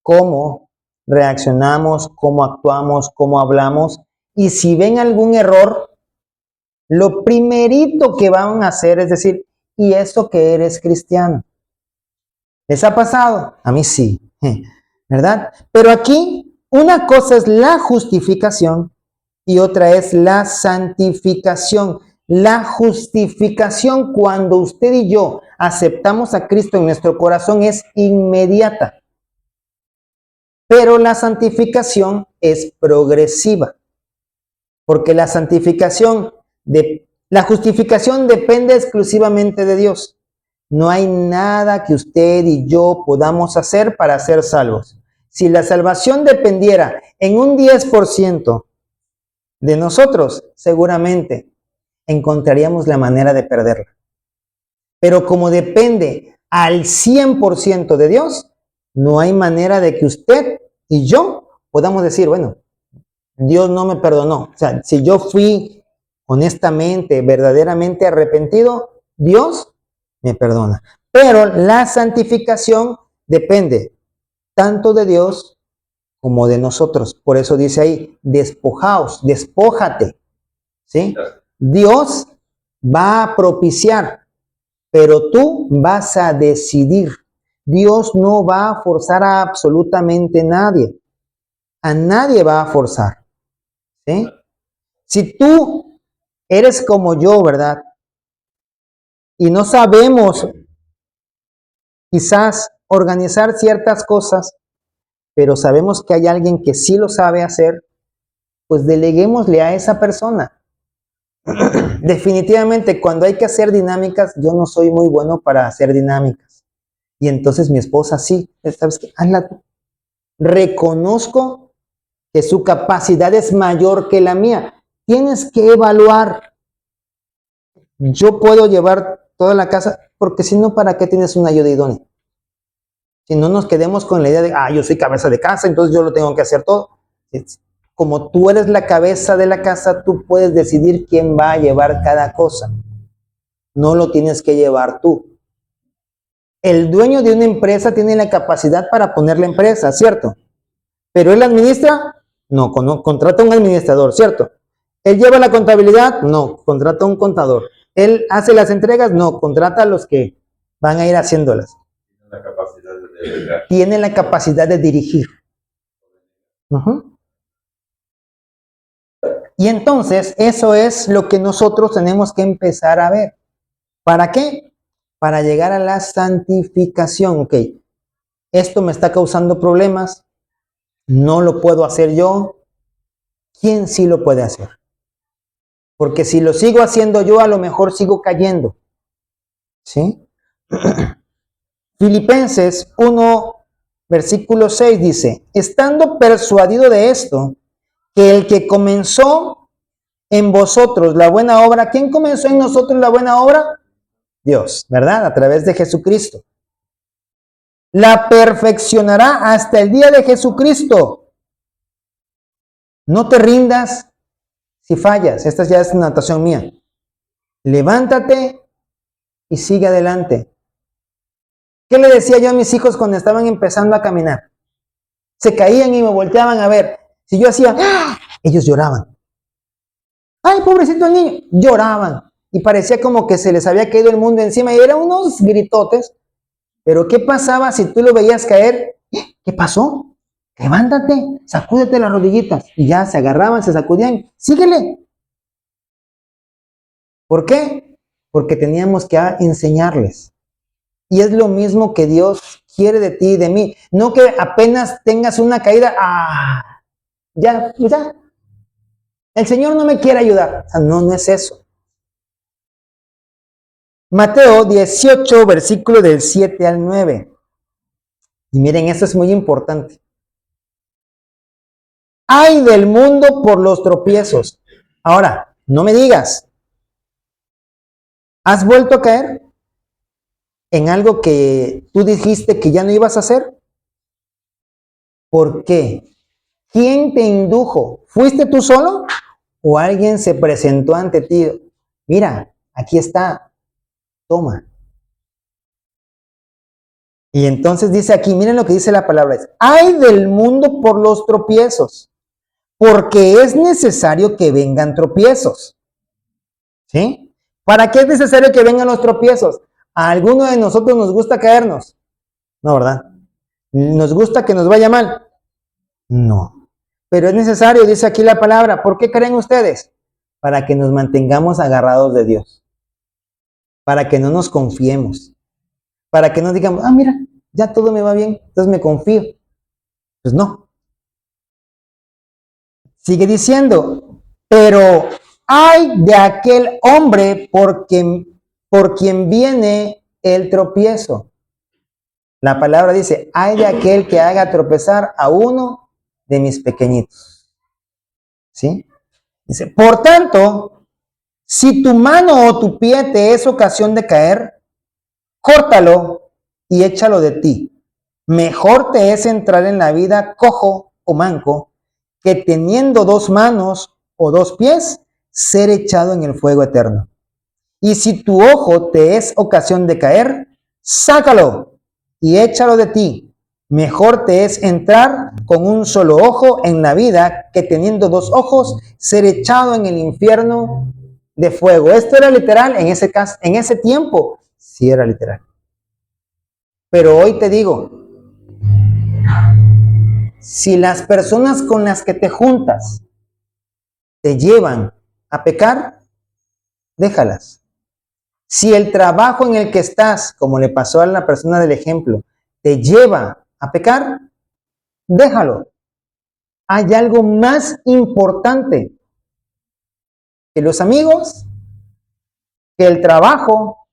cómo reaccionamos, cómo actuamos, cómo hablamos. Y si ven algún error, lo primerito que van a hacer es decir, ¿y eso que eres cristiano? ¿Les ha pasado? A mí sí, ¿verdad? Pero aquí una cosa es la justificación y otra es la santificación. La justificación, cuando usted y yo aceptamos a Cristo en nuestro corazón, es inmediata. Pero la santificación es progresiva. Porque la justificación depende exclusivamente de Dios. No hay nada que usted y yo podamos hacer para ser salvos. Si la salvación dependiera en un 10% de nosotros, seguramente encontraríamos la manera de perderla. Pero como depende al 100% de Dios, no hay manera de que usted y yo podamos decir, bueno, Dios no me perdonó. O sea, si yo fui honestamente, verdaderamente arrepentido, Dios me perdona. Pero la santificación depende tanto de Dios como de nosotros. Por eso dice ahí, despojaos, despójate. ¿Sí? Dios va a propiciar, pero tú vas a decidir. Dios no va a forzar a absolutamente nadie. A nadie va a forzar. ¿Sí? Si tú eres como yo, ¿verdad? Y no sabemos quizás organizar ciertas cosas, pero sabemos que hay alguien que sí lo sabe hacer, pues deleguémosle a esa persona. Definitivamente, cuando hay que hacer dinámicas, yo no soy muy bueno para hacer dinámicas. Y entonces mi esposa sí, ¿sabes qué? Hazla tú. Reconozco que su capacidad es mayor que la mía. Tienes que evaluar. Yo puedo llevar toda la casa, porque si no, ¿para qué tienes una ayuda idónea? Si no nos quedemos con la idea de, yo soy cabeza de casa, entonces yo lo tengo que hacer todo. Como tú eres la cabeza de la casa, tú puedes decidir quién va a llevar cada cosa. No lo tienes que llevar tú. El dueño de una empresa tiene la capacidad para poner la empresa, ¿cierto? Pero él administra, no, contrata a un administrador, ¿cierto? Él lleva la contabilidad, no, contrata a un contador. Él hace las entregas, no, contrata a los que van a ir haciéndolas. Tiene la capacidad de dirigir. Y entonces, eso es lo que nosotros tenemos que empezar a ver. ¿Para qué? Para llegar a la santificación. Ok, esto me está causando problemas, no lo puedo hacer yo. ¿Quién sí lo puede hacer? Porque si lo sigo haciendo yo, a lo mejor sigo cayendo. ¿Sí? Filipenses 1, versículo 6 dice, estando persuadido de esto, que el que comenzó en vosotros la buena obra, ¿quién comenzó en nosotros la buena obra? Dios, ¿verdad? A través de Jesucristo. La perfeccionará hasta el día de Jesucristo. No te rindas si fallas. Esta ya es una anotación mía. Levántate y sigue adelante. ¿Qué le decía yo a mis hijos cuando estaban empezando a caminar? Se caían y me volteaban a ver. Si yo hacía, ellos lloraban. Ay, pobrecito el niño. Lloraban. Y parecía como que se les había caído el mundo encima. Y eran unos gritotes. Pero ¿qué pasaba si tú lo veías caer? ¿Qué pasó? Levántate, sacúdete las rodillitas. Y ya se agarraban, se sacudían. Síguele. ¿Por qué? Porque teníamos que enseñarles. Y es lo mismo que Dios quiere de ti y de mí. No que apenas tengas una caída, ya. El Señor no me quiere ayudar. O sea, no es eso. Mateo 18, versículo del 7 al 9. Y miren, esto es muy importante. ¡Ay del mundo por los tropiezos! Ahora, no me digas, ¿has vuelto a caer en algo que tú dijiste que ya no ibas a hacer? ¿Por qué? ¿Quién te indujo? ¿Fuiste tú solo? ¿O alguien se presentó ante ti? Mira, aquí está, toma. Y entonces dice aquí, miren lo que dice la palabra. ¡Ay del mundo por los tropiezos! Porque es necesario que vengan tropiezos. ¿Sí? ¿Para qué es necesario que vengan los tropiezos? A alguno de nosotros nos gusta caernos. No, ¿verdad? ¿Nos gusta que nos vaya mal? No. Pero es necesario, dice aquí la palabra. ¿Por qué creen ustedes? Para que nos mantengamos agarrados de Dios. Para que no nos confiemos. Para que no digamos, ah, mira, ya todo me va bien, entonces me confío. Pues no. Sigue diciendo, pero hay de aquel hombre por quien viene el tropiezo. La palabra dice, hay de aquel que haga tropezar a uno de mis pequeñitos. ¿Sí? Dice, por tanto, si tu mano o tu pie te es ocasión de caer, córtalo y échalo de ti. Mejor te es entrar en la vida cojo o manco que teniendo dos manos o dos pies, ser echado en el fuego eterno. Y si tu ojo te es ocasión de caer, sácalo y échalo de ti. Mejor te es entrar con un solo ojo en la vida que teniendo dos ojos, ser echado en el infierno de fuego. Esto era literal en ese caso, en ese tiempo, sí era literal. Pero hoy te digo, si las personas con las que te juntas te llevan a pecar, déjalas. Si el trabajo en el que estás, como le pasó a la persona del ejemplo, te lleva a pecar, déjalo. Hay algo más importante que los amigos, que el trabajo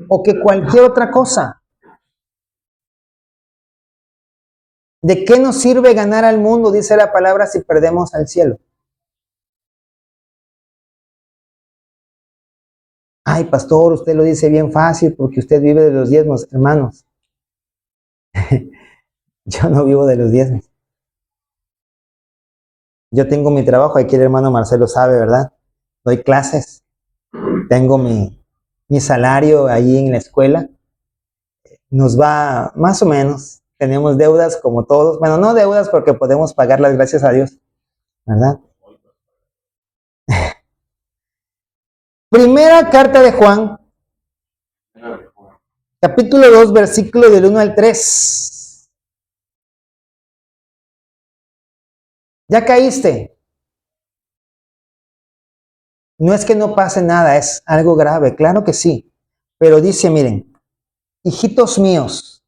o que cualquier otra cosa. ¿De qué nos sirve ganar al mundo, dice la palabra, si perdemos al cielo? Ay, pastor, usted lo dice bien fácil porque usted vive de los diezmos, hermanos. Yo no vivo de los diezmos. Yo tengo mi trabajo, aquí el hermano Marcelo sabe, ¿verdad? Doy clases, tengo mi salario ahí en la escuela. Nos va más o menos. Tenemos deudas como todos. Bueno, no deudas porque podemos pagarlas, gracias a Dios, ¿verdad? Primera carta de Juan, capítulo 2, versículo del 1 al 3. ¿Ya caíste? No es que no pase nada, es algo grave, claro que sí. Pero dice, miren, hijitos míos,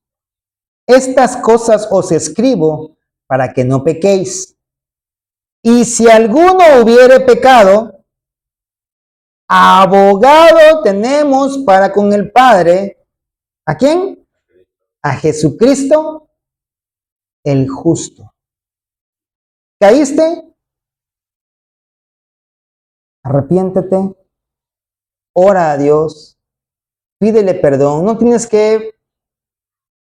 estas cosas os escribo para que no pequéis. Y si alguno hubiere pecado, abogado tenemos para con el Padre. ¿A quién? A Jesucristo, el justo. ¿Caíste? Arrepiéntete, ora a Dios, pídele perdón. No tienes que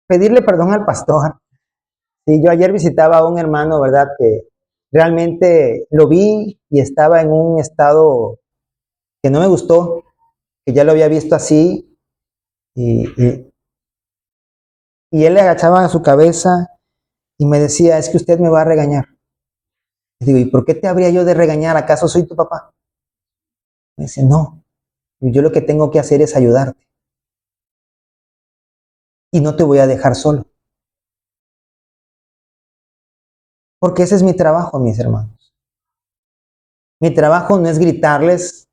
pedirle perdón al pastor. Sí, yo ayer visitaba a un hermano, ¿verdad? Que realmente lo vi y estaba en un estado que no me gustó, que ya lo había visto así, y él le agachaba su cabeza y me decía, es que usted me va a regañar. Y digo, ¿y por qué te habría yo de regañar? ¿Acaso soy tu papá? Me dice, no, yo lo que tengo que hacer es ayudarte. Y no te voy a dejar solo. Porque ese es mi trabajo, mis hermanos. Mi trabajo no es gritarles.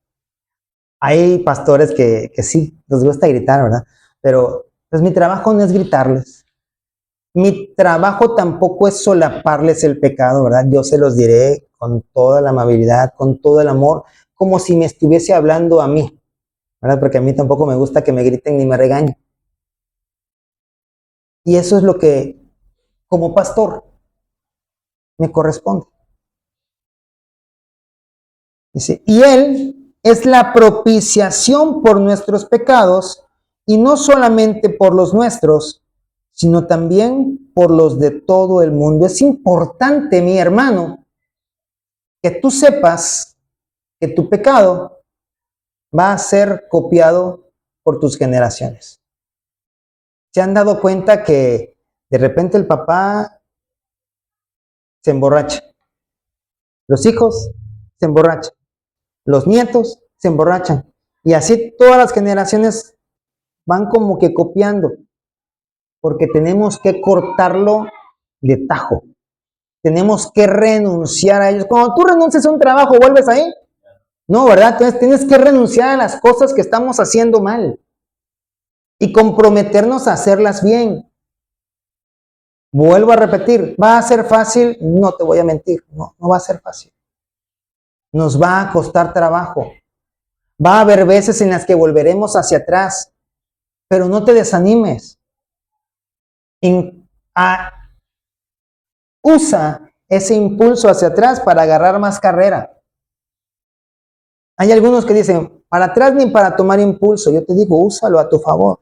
Hay pastores que sí, les gusta gritar, ¿verdad? Pero pues mi trabajo no es gritarles. Mi trabajo tampoco es solaparles el pecado, ¿verdad? Yo se los diré con toda la amabilidad, con todo el amor, como si me estuviese hablando a mí, ¿verdad? Porque a mí tampoco me gusta que me griten ni me regañen. Y eso es lo que, como pastor, me corresponde. Dice, y Él es la propiciación por nuestros pecados, y no solamente por los nuestros, sino también por los de todo el mundo. Es importante, mi hermano, que tú sepas que tu pecado va a ser copiado por tus generaciones. ¿Se han dado cuenta que de repente el papá se emborracha? Los hijos se emborrachan. Los nietos se emborrachan. Y así todas las generaciones van como que copiando. porque tenemos que cortarlo de tajo. Tenemos que renunciar a ellos. Cuando tú renuncias a un trabajo, ¿vuelves ahí? No, ¿verdad? Entonces tienes que renunciar a las cosas que estamos haciendo mal y comprometernos a hacerlas bien. Vuelvo a repetir, ¿va a ser fácil? No te voy a mentir, no va a ser fácil. Nos va a costar trabajo. Va a haber veces en las que volveremos hacia atrás, pero no te desanimes. Usa ese impulso hacia atrás para agarrar más carrera. Hay algunos que dicen, para atrás ni para tomar impulso. Yo te digo, úsalo a tu favor.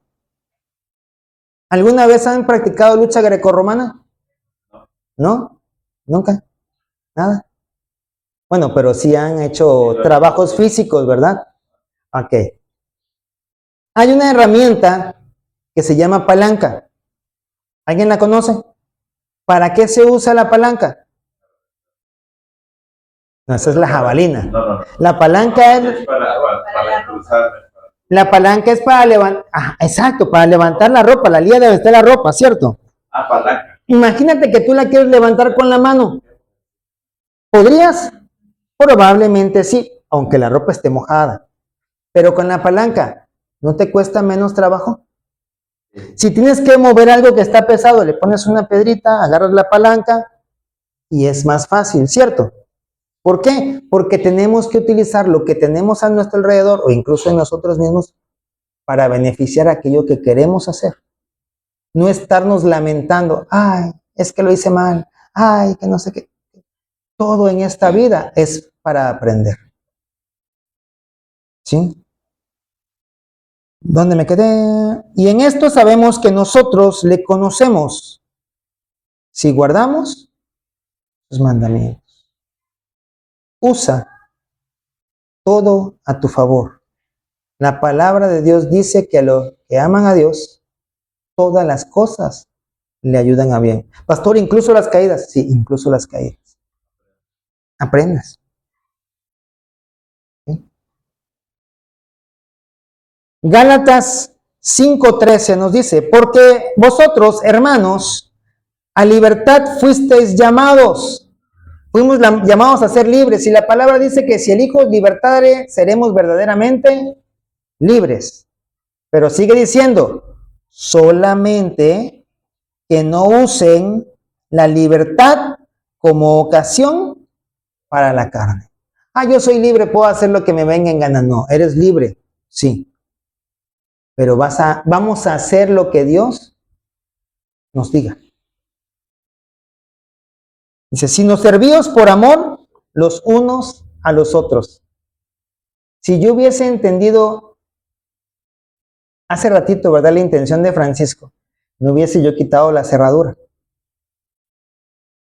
¿Alguna vez han practicado lucha grecorromana? ¿No? ¿Nunca? ¿Nada? Bueno, pero sí han hecho trabajos físicos, ¿verdad? Ok. Hay una herramienta que se llama palanca. ¿Alguien la conoce? ¿Para qué se usa la palanca? No, esa es la jabalina. No. La palanca es... Para impulsarme. La palanca es para levantar... exacto, para levantar la ropa. La lía debe estar la ropa, ¿cierto? Palanca. Imagínate que tú la quieres levantar con la mano. ¿Podrías? Probablemente sí, aunque la ropa esté mojada. Pero con la palanca, ¿no te cuesta menos trabajo? Si tienes que mover algo que está pesado, le pones una pedrita, agarras la palanca y es más fácil, ¿cierto? ¿Por qué? Porque tenemos que utilizar lo que tenemos a nuestro alrededor o incluso en nosotros mismos para beneficiar aquello que queremos hacer. No estarnos lamentando, ay, es que lo hice mal, ay, que no sé qué. Todo en esta vida es para aprender. ¿Sí? ¿Dónde me quedé? Y en esto sabemos que nosotros le conocemos si guardamos sus mandamientos. Usa todo a tu favor. La palabra de Dios dice que a los que aman a Dios, todas las cosas le ayudan a bien. Pastor, incluso las caídas. Sí, incluso las caídas. Aprendas. ¿Sí? Gálatas 5:13 nos dice, porque vosotros, hermanos, a libertad fuisteis llamados. Fuimos llamados a ser libres. Y la palabra dice que si el Hijo os libertare, seremos verdaderamente libres. Pero sigue diciendo, solamente que no usen la libertad como ocasión para la carne. Yo soy libre, puedo hacer lo que me venga en gana. No, eres libre, sí. Pero vamos a hacer lo que Dios nos diga. Dice, sino servíos por amor los unos a los otros. Si yo hubiese entendido hace ratito, ¿verdad?, la intención de Francisco, no hubiese yo quitado la cerradura.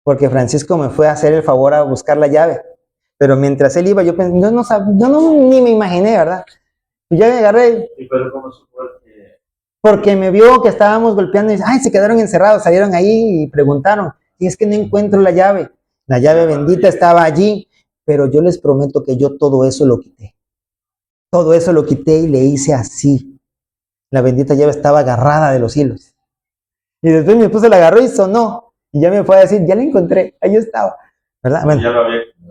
Porque Francisco me fue a hacer el favor a buscar la llave. Pero mientras él iba, yo pensé, yo no ni me imaginé, ¿verdad? Y ya me agarré. ¿Y pero cómo supo que...? Porque me vio que estábamos golpeando y dice, ay, se quedaron encerrados, salieron ahí y preguntaron. Y es que no encuentro la llave. La llave bendita estaba allí, pero yo les prometo que yo todo eso lo quité. Todo eso lo quité y le hice así. La bendita llave estaba agarrada de los hilos. Y después mi esposa la agarró y sonó. Y ya me fue a decir, ya la encontré, ahí estaba. ¿Verdad? Bueno,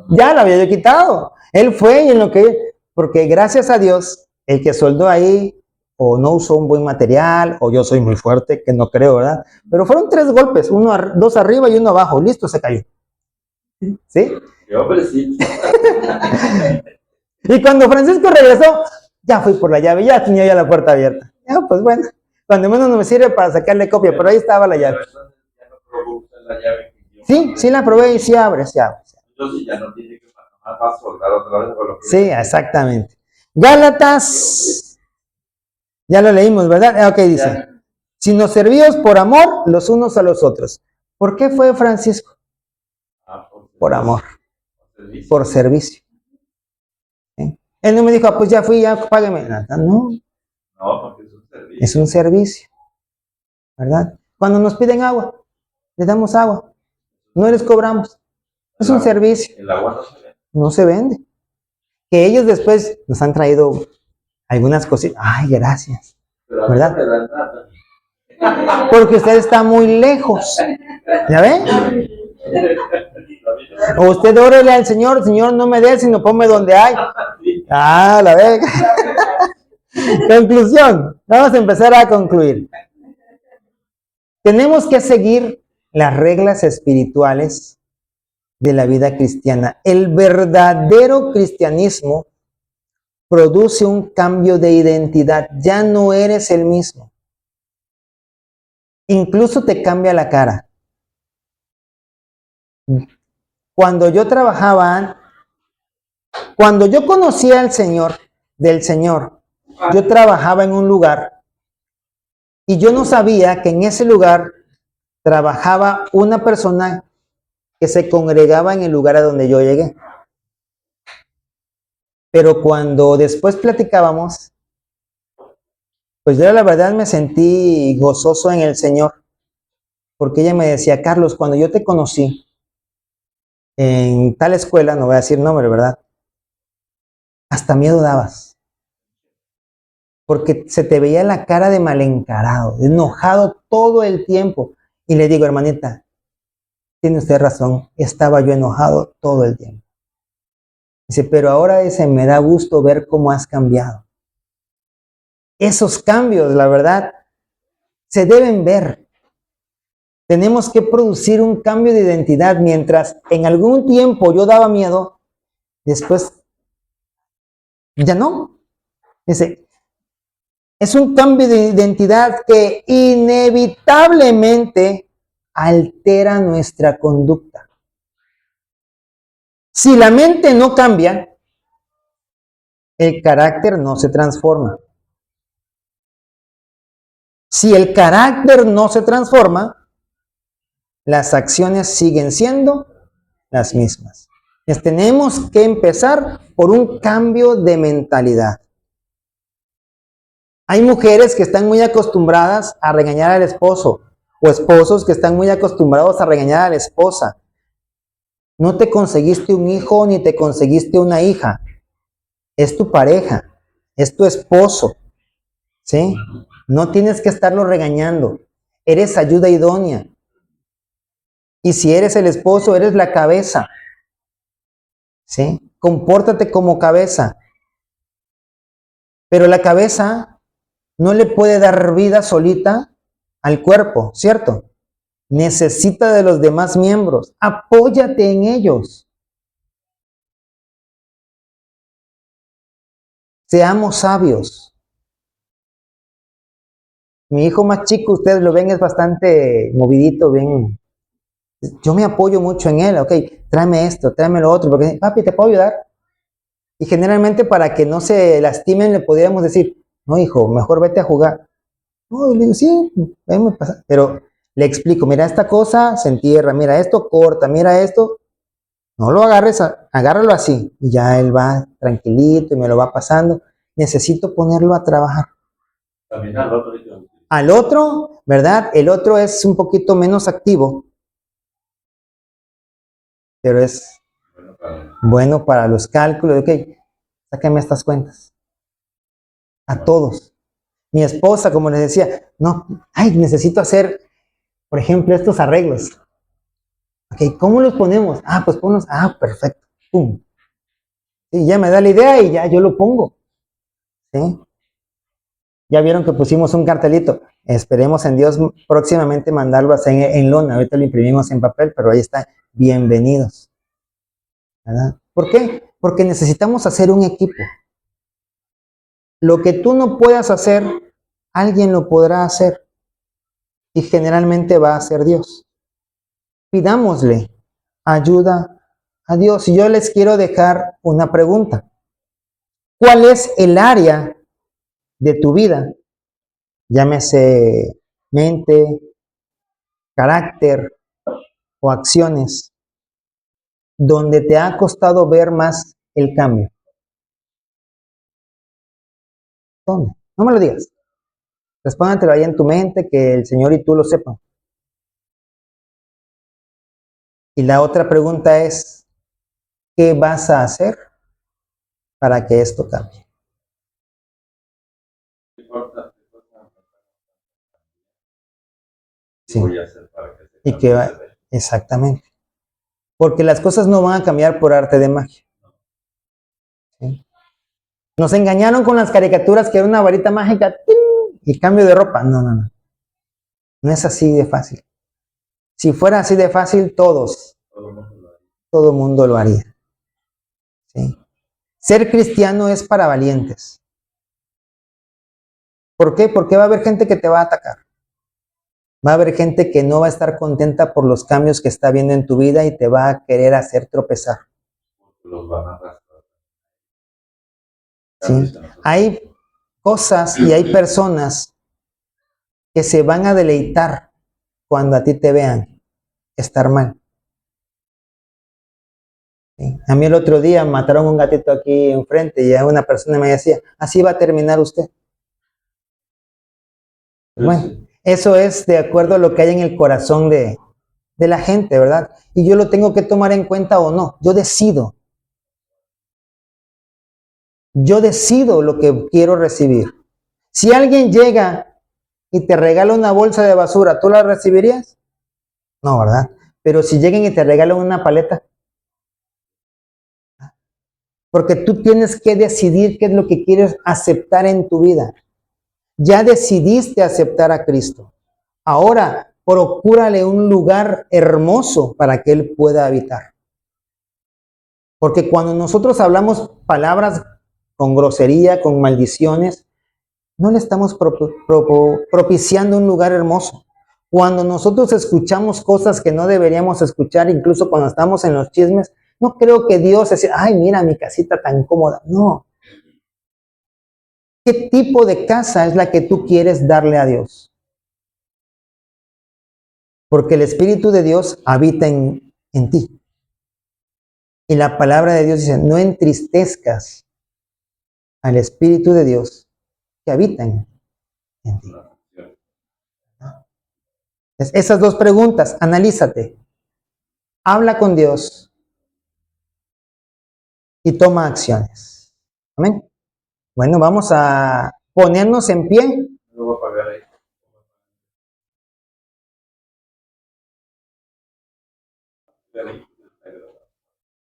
ya lo había yo quitado. Él fue y en lo que... Porque gracias a Dios, el que soldó ahí o no usó un buen material, o yo soy muy fuerte, que no creo, ¿verdad? Pero fueron 3 golpes, 2 arriba y 1 abajo. Listo, se cayó. ¿Sí? Yo, pero sí. Y cuando Francisco regresó, ya fui por la llave, ya tenía ya la puerta abierta. Ya, pues bueno, cuando menos no me sirve para sacarle copia, pero ahí estaba la llave. Ya no probó la llave. Sí la probé y sí abre, sí abre. Entonces ya no tiene que más soldar otra vez por lo que... Sí, exactamente. Gálatas, ya lo leímos, ¿verdad? Ok, dice, sino servíos por amor los unos a los otros. ¿Por qué fue Francisco? Por amor, por servicio. ¿Sí? Él no me dijo, pues ya fui, ya págame. No, porque es un servicio. Es un servicio, ¿verdad? Cuando nos piden agua, les damos agua. No les cobramos. Es un servicio. El agua no se vende. Que ellos después nos han traído algunas cositas. Ay, gracias. Pero ¿verdad? Porque usted está muy lejos. ¿Ya ve? O usted órele al Señor, Señor, no me des, sino ponme donde hay. Ah, la ve. Conclusión. Vamos a empezar a concluir. Tenemos que seguir las reglas espirituales de la vida cristiana. El verdadero cristianismo produce un cambio de identidad. Ya no eres el mismo. Incluso te cambia la cara. Cuando yo trabajaba, cuando yo conocía al Señor, del Señor, yo trabajaba en un lugar y yo no sabía que en ese lugar trabajaba una persona que se congregaba en el lugar a donde yo llegué. Pero cuando después platicábamos, pues yo la verdad me sentí gozoso en el Señor, porque ella me decía, Carlos, cuando yo te conocí en tal escuela, no voy a decir nombre, ¿verdad? Hasta miedo dabas, porque se te veía la cara de mal encarado, enojado todo el tiempo. Y le digo, hermanita, tiene usted razón, estaba yo enojado todo el tiempo. Dice, pero ahora me da gusto ver cómo has cambiado. Esos cambios, la verdad, se deben ver. Tenemos que producir un cambio de identidad. Mientras en algún tiempo yo daba miedo, después ya no. Dice, es un cambio de identidad que inevitablemente altera nuestra conducta. Si la mente no cambia, el carácter no se transforma. Si el carácter no se transforma, las acciones siguen siendo las mismas. Entonces, tenemos que empezar por un cambio de mentalidad. Hay mujeres que están muy acostumbradas a regañar al esposo, o esposos que están muy acostumbrados a regañar a la esposa. No te conseguiste un hijo ni te conseguiste una hija. Es tu pareja, es tu esposo, ¿sí? No tienes que estarlo regañando. Eres ayuda idónea. Y si eres el esposo, eres la cabeza, ¿sí? Compórtate como cabeza. Pero la cabeza no le puede dar vida solita al cuerpo, ¿cierto? Necesita de los demás miembros. Apóyate en ellos. Seamos sabios. Mi hijo más chico, ustedes lo ven, es bastante movidito, bien. Yo me apoyo mucho en él, ok, tráeme esto, tráeme lo otro, porque papi, ¿te puedo ayudar? Y generalmente para que no se lastimen le podríamos decir, no hijo, mejor vete a jugar. No, y le digo, sí, pero le explico, mira esta cosa, se entierra, mira esto, corta, mira esto, no lo agarres, agárralo así, y ya él va tranquilito y me lo va pasando. Necesito ponerlo a trabajar. También al otro. Al otro, ¿verdad? El otro es un poquito menos activo, pero es bueno para los cálculos. Ok, sáquenme estas cuentas. A todos. Mi esposa, como les decía, no, ay, necesito hacer, por ejemplo, estos arreglos. Ok, ¿cómo los ponemos? Ah, pues ponlos, perfecto. Pum. Sí, ya me da la idea y ya yo lo pongo. ¿Sí? Ya vieron que pusimos un cartelito. Esperemos en Dios próximamente mandarlo a hacer en lona. Ahorita lo imprimimos en papel, pero ahí está. Bienvenidos. ¿Verdad? ¿Por qué? Porque necesitamos hacer un equipo. Lo que tú no puedas hacer, alguien lo podrá hacer. Y generalmente va a ser Dios. Pidámosle ayuda a Dios. Y yo les quiero dejar una pregunta. ¿Cuál es el área de tu vida? Llámese mente, carácter o acciones, donde te ha costado ver más el cambio. ¿Dónde? No me lo digas. Respóndatelo ahí en tu mente, que el Señor y tú lo sepan. Y la otra pregunta es, ¿qué vas a hacer para que esto cambie? Sí. Voy a hacer para que se Y cambie que va, ese de- exactamente. Porque las cosas no van a cambiar por arte de magia. ¿Sí? Nos engañaron con las caricaturas que era una varita mágica ¡ting! Y cambio de ropa. No, no, no. No es así de fácil. Si fuera así de fácil, todo el mundo lo haría. todo el mundo lo haría. ¿Sí? Ser cristiano es para valientes. ¿Por qué? Porque va a haber gente que te va a atacar. Va a haber gente que no va a estar contenta por los cambios que está viendo en tu vida y te va a querer hacer tropezar. Los van a arrastrar. ¿Sí? Hay cosas y hay personas que se van a deleitar cuando a ti te vean estar mal. ¿Sí? A mí el otro día mataron un gatito aquí enfrente y a una persona me decía, así va a terminar usted. Bueno, eso es de acuerdo a lo que hay en el corazón de la gente, ¿verdad? Y yo lo tengo que tomar en cuenta o no. Yo decido. Yo decido lo que quiero recibir. Si alguien llega y te regala una bolsa de basura, ¿tú la recibirías? No, ¿verdad? Pero si llegan y te regalan una paleta, porque tú tienes que decidir qué es lo que quieres aceptar en tu vida. Ya decidiste aceptar a Cristo. Ahora, procúrale un lugar hermoso para que Él pueda habitar. Porque cuando nosotros hablamos palabras con grosería, con maldiciones, no le estamos propiciando un lugar hermoso. Cuando nosotros escuchamos cosas que no deberíamos escuchar, incluso cuando estamos en los chismes, no creo que Dios decir, ay, mira mi casita tan cómoda. No. ¿Qué tipo de casa es la que tú quieres darle a Dios? Porque el Espíritu de Dios habita en ti. Y la palabra de Dios dice, no entristezcas al Espíritu de Dios que habita en ti. Esas dos preguntas, analízate. Habla con Dios y toma acciones. Amén. Bueno, vamos a ponernos en pie. Lo voy a pagar ahí.